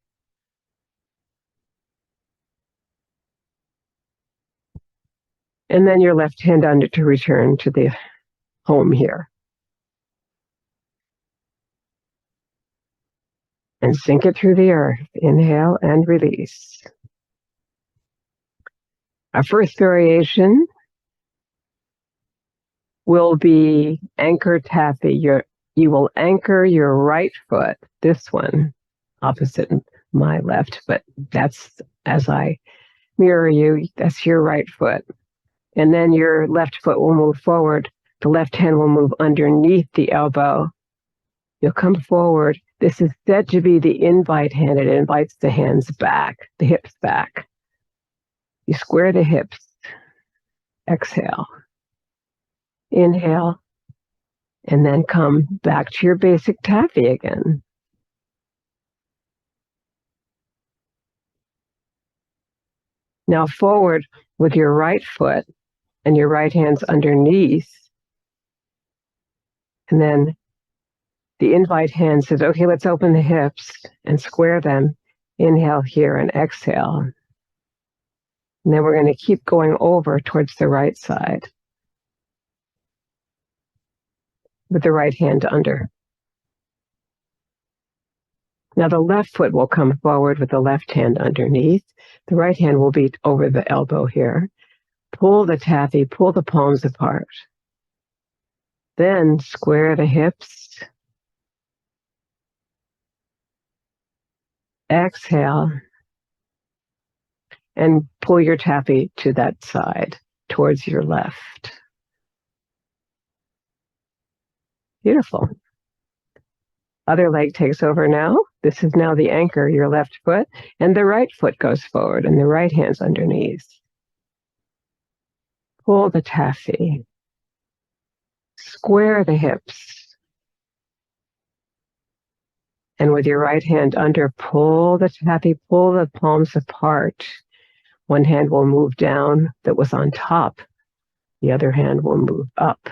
And then your left hand under to return to the home here. And sink it through the earth. Inhale and release. Our first variation will be anchor taffy. You will anchor your right foot, this one, opposite my left, but that's as I mirror you, that's your right foot. And then your left foot will move forward. The left hand will move underneath the elbow. You'll come forward. This is said to be the invite hand. It invites the hands back, the hips back. You square the hips. Exhale. Inhale. And then come back to your basic taffy again. Now forward with your right foot and your right hand's underneath. And then the invite hand says, okay, let's open the hips and square them. Inhale here and exhale. And then we're going to keep going over towards the right side with the right hand under. Now the left foot will come forward with the left hand underneath. The right hand will be over the elbow here. Pull the taffy, pull the palms apart. Then square the hips. Exhale. And pull your taffy to that side, towards your left. Beautiful. Other leg takes over now. This is now the anchor, your left foot, and the right foot goes forward, and the right hand's underneath. Pull the taffy. Square the hips. And with your right hand under, pull the taffy, pull the palms apart. One hand will move down that was on top. The other hand will move up.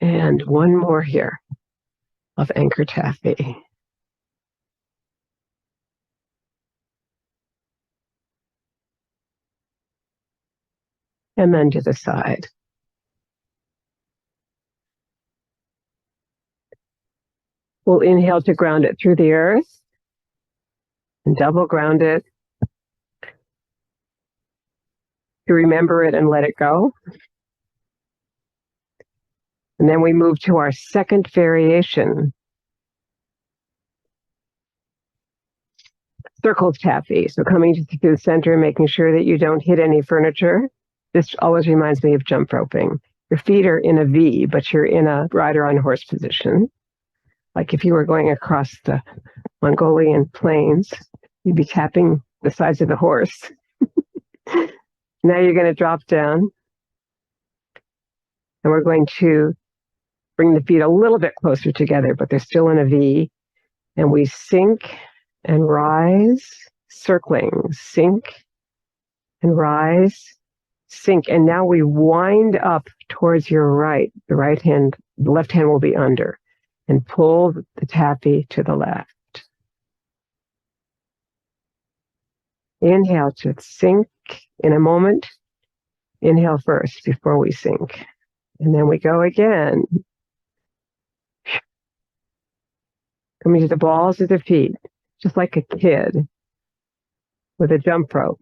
And one more here of anchor taffy. And then to the side. We'll inhale to ground it through the earth and double ground it. To remember it and let it go. And then we move to our second variation. Circle taffy. So coming to the center, making sure that you don't hit any furniture. This always reminds me of jump roping. Your feet are in a V, but you're in a rider on horse position. Like if you were going across the Mongolian plains, you'd be tapping the sides of the horse. Now you're going to drop down. And we're going to bring the feet a little bit closer together, but they're still in a V. And we sink and rise, circling, sink and rise, sink. And now we wind up towards your right. The right hand, the left hand will be under. And pull the taffy to the left. Inhale to sink in a moment. Inhale first before we sink. And then we go again. Coming to the balls of the feet, just like a kid with a jump rope.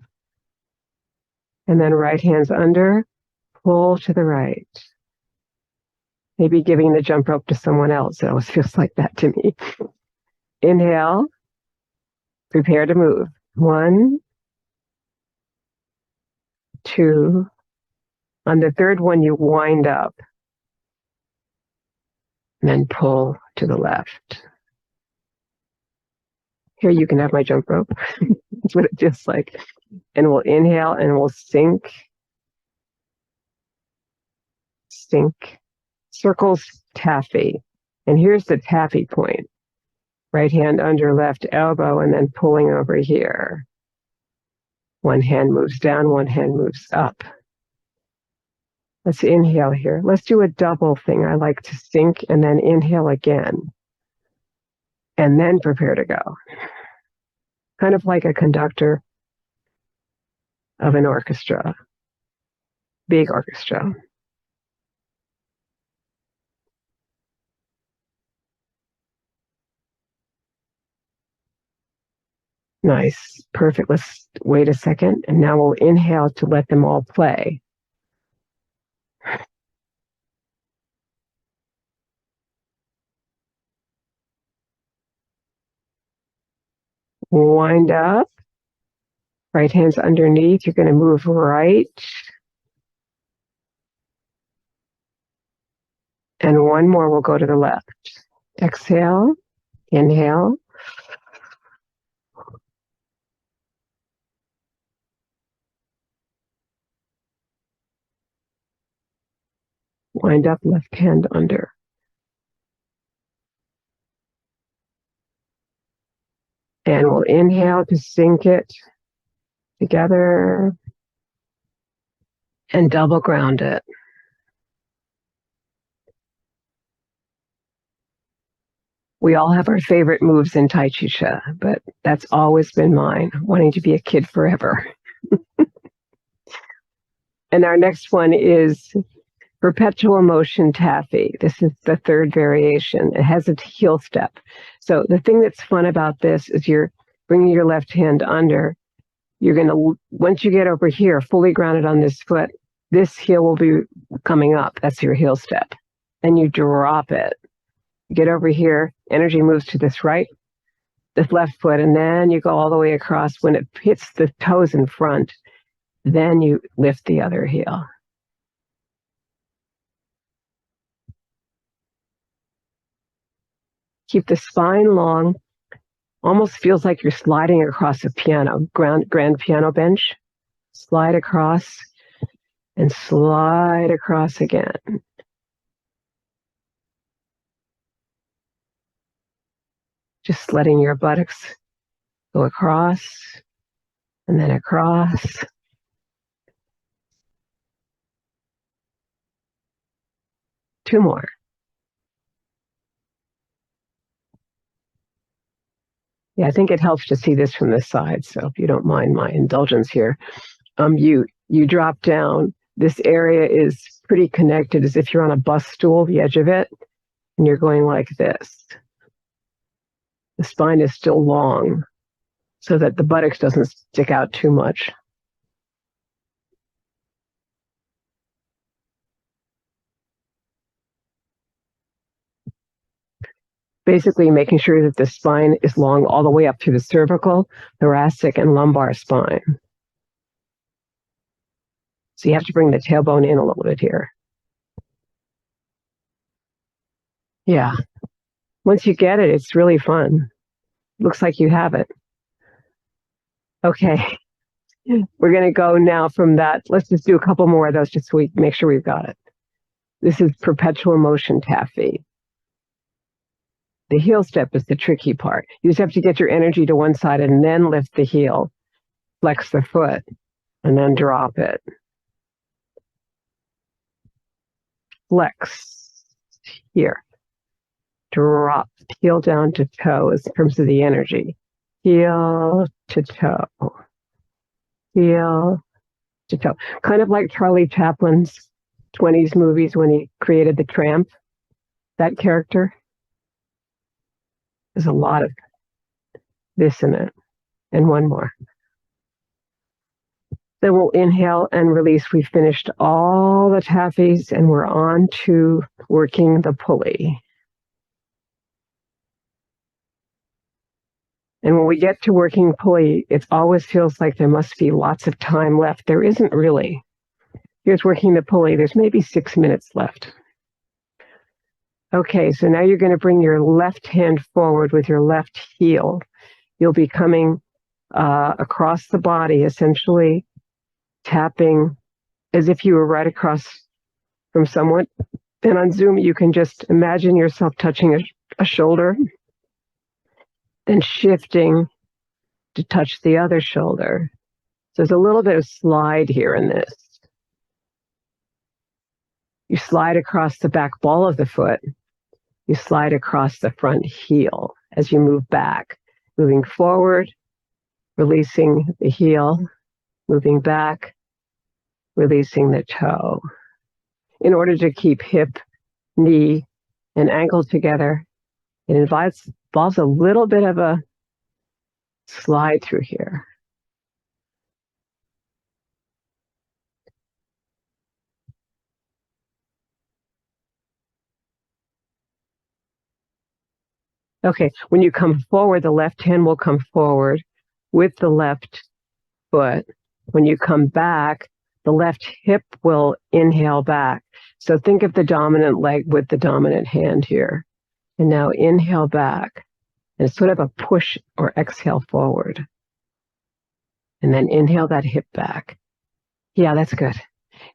And then right hand's under, pull to the right. maybe giving the jump rope to someone else. It always feels like that to me. Inhale, prepare to move. 1, 2. On the third one, you wind up and then pull to the left. Here, you can have my jump rope. That's what it feels like. And we'll inhale and we'll sink. Circles taffy. And here's the taffy point. Right hand under left elbow and then pulling over here. One hand moves down, one hand moves up. Let's inhale here. Let's do a double thing. I like to sink and then inhale again. And then prepare to go. Kind of like a conductor of an orchestra. Big orchestra. Nice. Perfect. Let's wait a second. And now we'll inhale to let them all play. Wind up. Right hand's underneath. You're going to move right. And one more will go to the left. Exhale. Inhale. Wind up, left hand under. And we'll inhale to sink it together and double ground it. We all have our favorite moves in Tai Chi Chih, but that's always been mine, wanting to be a kid forever. And our next one is perpetual motion taffy. This is the third variation. It has a heel step. So the thing that's fun about this is you're bringing your left hand under. You're going to, once you get over here, fully grounded on this foot, this heel will be coming up. That's your heel step. And you drop it. You get over here, energy moves to this left foot, and then you go all the way across. When it hits the toes in front, then you lift the other heel. Keep the spine long. Almost feels like you're sliding across a piano, grand piano bench. Slide across and slide across again. Just letting your buttocks go across and then across. Two more. Yeah, I think it helps to see this from this side. So if you don't mind my indulgence here, you drop down. This area is pretty connected as if you're on a bus stool, the edge of it, and you're going like this. The spine is still long so that the buttocks doesn't stick out too much. Basically making sure that the spine is long all the way up through the cervical, thoracic, and lumbar spine. So you have to bring the tailbone in a little bit here. Yeah. Once you get it, it's really fun. Looks like you have it. Okay. We're going to go now from that. Let's just do a couple more of those just so we make sure we've got it. This is perpetual motion taffy. The heel step is the tricky part. You just have to get your energy to one side and then lift the heel, flex the foot, and then drop it. Flex here. Drop, heel down to toe in terms of the energy. Heel to toe. Heel to toe. Kind of like Charlie Chaplin's 20s movies when he created the Tramp. That character. There's a lot of this in it. And one more. Then we'll inhale and release. We've finished all the taffies and we're on to working the pulley. And when we get to working pulley, it always feels like there must be lots of time left. There isn't really. Here's working the pulley. There's maybe 6 minutes left. Okay, so now you're going to bring your left hand forward with your left heel. You'll be coming across the body, essentially tapping as if you were right across from someone. And on Zoom, you can just imagine yourself touching a shoulder, then shifting to touch the other shoulder. So there's a little bit of slide here in this. You slide across the back ball of the foot. You slide across the front heel as you move back, moving forward, releasing the heel, moving back, releasing the toe. In order to keep hip, knee, and ankle together, it involves a little bit of a slide through here. Okay, when you come forward, the left hand will come forward with the left foot. When you come back, the left hip will inhale back. So think of the dominant leg with the dominant hand here. And now inhale back. And it's sort of a push or exhale forward. And then inhale that hip back. Yeah, that's good.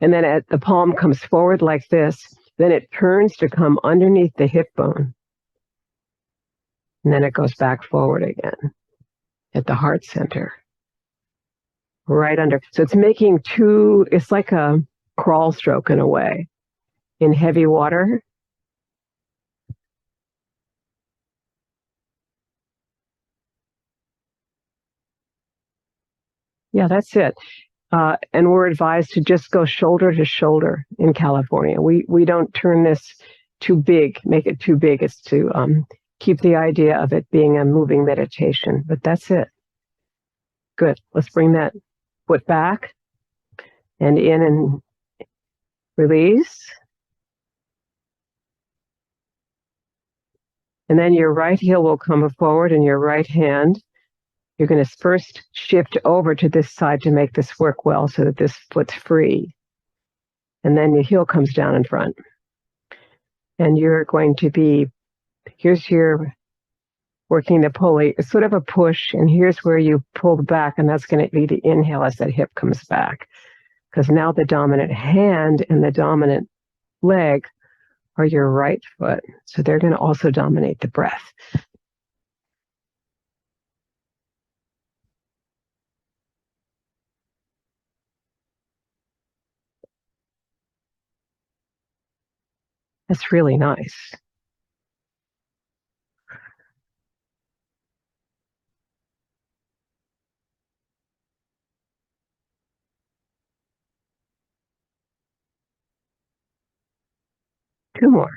And then the palm comes forward like this. Then it turns to come underneath the hip bone. And then it goes back forward again at the heart center. Right under. So it's making it's like a crawl stroke in a way. In heavy water. Yeah, that's it. And we're advised to just go shoulder to shoulder in California. We don't turn this too big, make it too big. It's to keep the idea of it being a moving meditation, but that's it. Good. Let's bring that foot back and in and release. And then your right heel will come forward and your right hand. You're going to first shift over to this side to make this work well so that this foot's free. And then your heel comes down in front. And you're going to be, here's your working the pulley. It's sort of a push, and here's where you pull back, and that's going to be the inhale as that hip comes back. Because now the dominant hand and the dominant leg are your right foot. So they're going to also dominate the breath. That's really nice. Two more.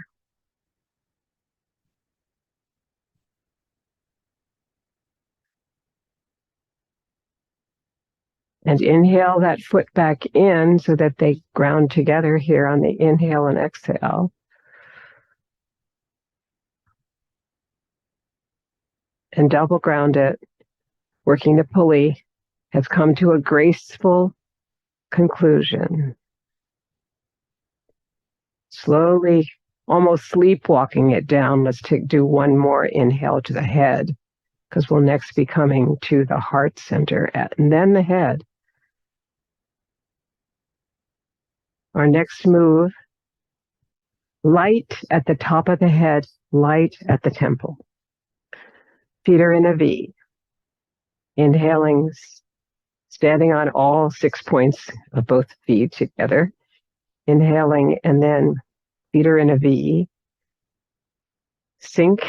And inhale that foot back in so that they ground together here on the inhale and exhale. And double ground it. Working the pulley has come to a graceful conclusion. Slowly, almost sleepwalking it down. Let's do one more inhale to the head, because we'll next be coming to the heart center and then the head. Our next move, light at the top of the head, light at the temple. Feet are in a V. Inhaling, standing on all 6 points of both feet together. Inhaling, and then feet are in a V. Sink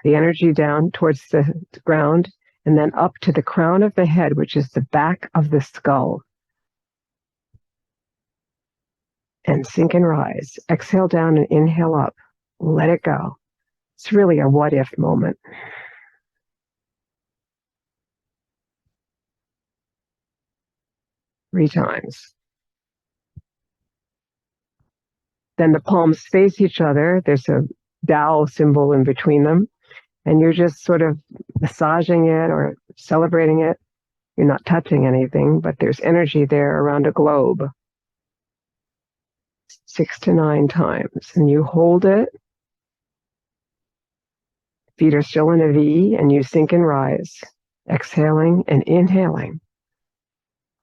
the energy down towards the ground, and then up to the crown of the head, which is the back of the skull. And sink and rise. Exhale down and inhale up. Let it go. It's really a what if moment. 3 times. Then the palms face each other. There's a Tao symbol in between them. And you're just sort of massaging it or celebrating it. You're not touching anything, but there's energy there around a globe. 6 to 9 times. And you hold it. Feet are still in a V, and you sink and rise, exhaling and inhaling,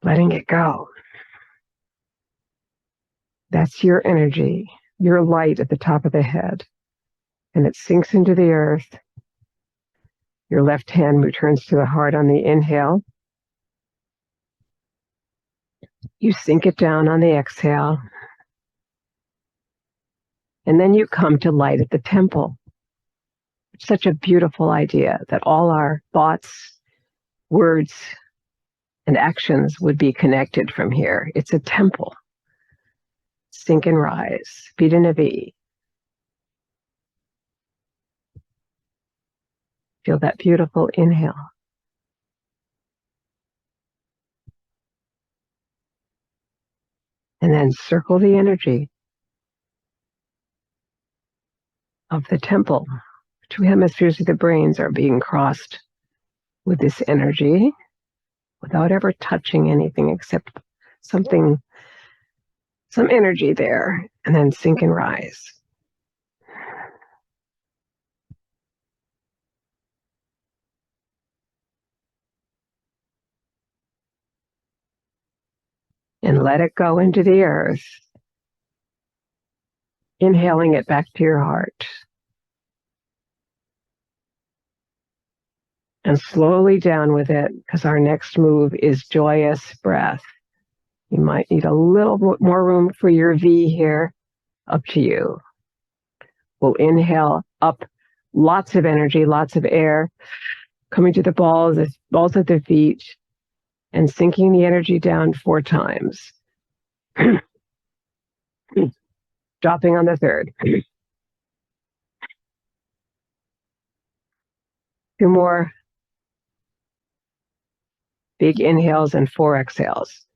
letting it go. That's your energy, your light at the top of the head. And it sinks into the earth. Your left hand returns to the heart on the inhale. You sink it down on the exhale. And then you come to light at the temple. It's such a beautiful idea that all our thoughts, words, and actions would be connected from here. It's a temple. Sink and rise, feet in a V. Feel that beautiful inhale. And then circle the energy of the temple. 2 hemispheres of the brains are being crossed with this energy without ever touching anything except something, some energy there, and then sink and rise. And let it go into the earth, inhaling it back to your heart. And slowly down with it, because our next move is joyous breath. You might need a little bit more room for your V here. Up to you. We'll inhale up, lots of energy, lots of air, coming to the balls of the feet, and sinking the energy down 4 times. Dropping on the third. 2 more big inhales and 4 exhales.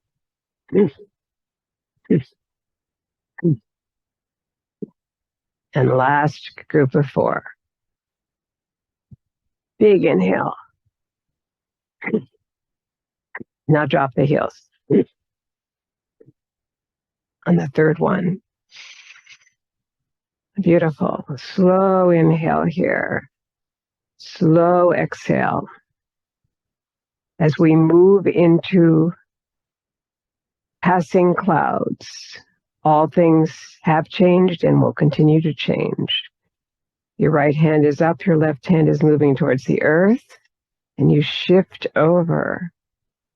And last group of 4. Big inhale. Now drop the heels. On the third one. Beautiful. Slow inhale here. Slow exhale. As we move into passing clouds, all things have changed and will continue to change. Your right hand is up, your left hand is moving towards the earth, and you shift over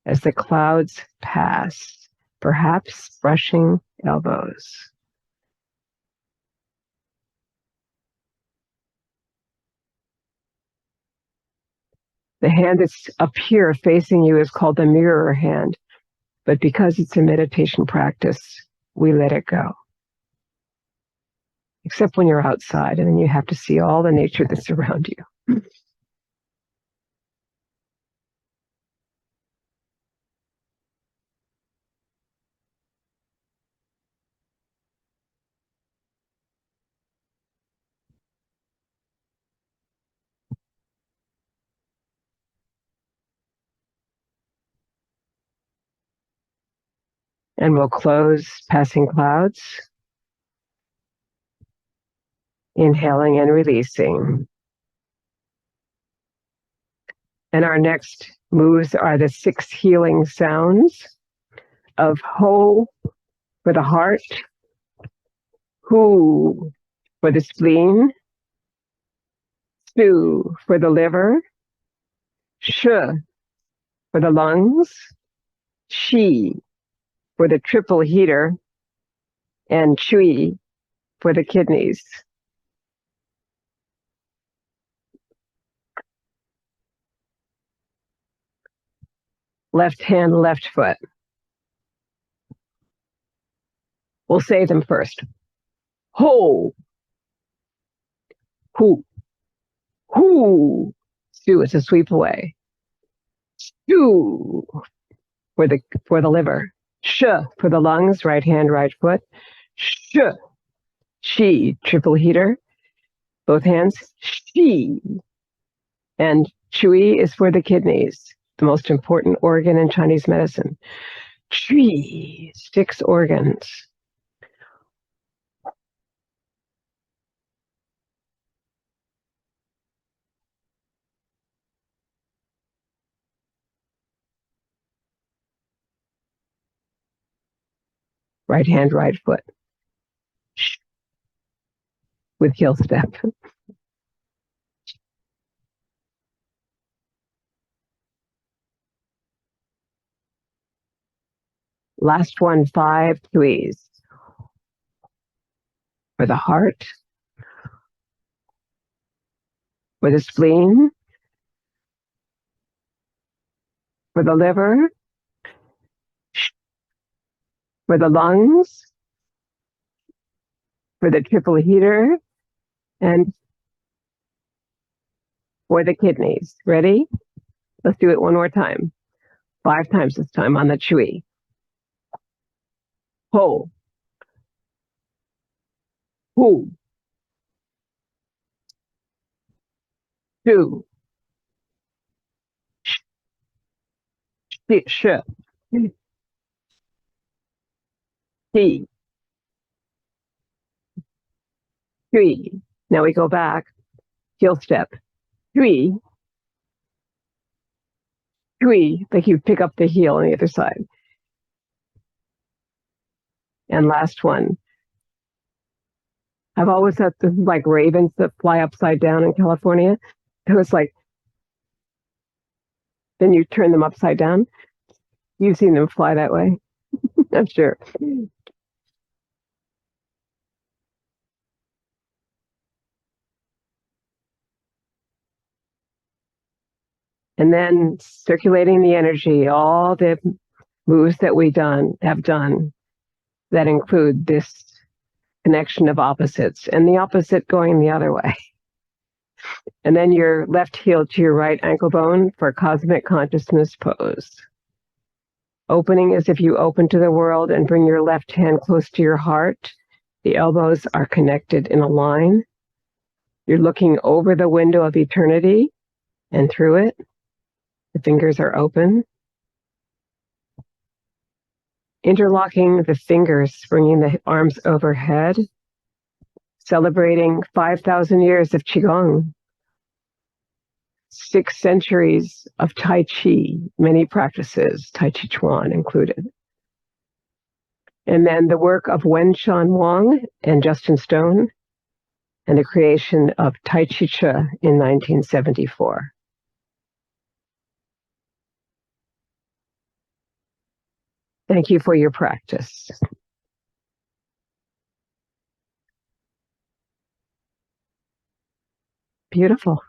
as the clouds pass, perhaps brushing elbows. The hand that's up here facing you is called the mirror hand, but because it's a meditation practice, we let it go. Except when you're outside, and then you have to see all the nature that's around you. And we'll close passing clouds, inhaling and releasing. And our next moves are the 6 healing sounds of Ho for the heart, Hu for the spleen, Su for the liver, Sh for the lungs, Chi for the triple heater, and Chui for the kidneys. Left hand, left foot. We'll say them first. Ho, hu, hu. Su is a sweep away. Shu for the liver. Sh for the lungs, right hand, right foot. Sh, chi, triple heater, both hands. Shi. And chui is for the kidneys, the most important organ in Chinese medicine. Chui, 6 organs. Right hand, right foot. With heel step. Last one, 5 chuis. For the heart, for the spleen, for the liver, for the lungs, for the triple heater, and for the kidneys. Ready? Let's do it one more time. 5 times this time on the chui. Ho, hu, shu, sh, ti, chui. Now we go back. Heel step. Chui, chui, like you pick up the heel on the other side. And last one. I've always had the like ravens that fly upside down in California. It was like, then you turn them upside down. You've seen them fly that way, I'm sure. And then circulating the energy, all the moves that we have done that include this connection of opposites and the opposite going the other way. And then your left heel to your right ankle bone for cosmic consciousness pose. Opening as if you open to the world and bring your left hand close to your heart. The elbows are connected in a line. You're looking over the window of eternity and through it. The fingers are open. Interlocking the fingers, bringing the arms overhead. Celebrating 5,000 years of Qigong. 6 centuries of Tai Chi, many practices, Tai Chi Chuan included. And then the work of Wen Shan Wang and Justin Stone, and the creation of Tai Chi Chih in 1974. Thank you for your practice. Beautiful.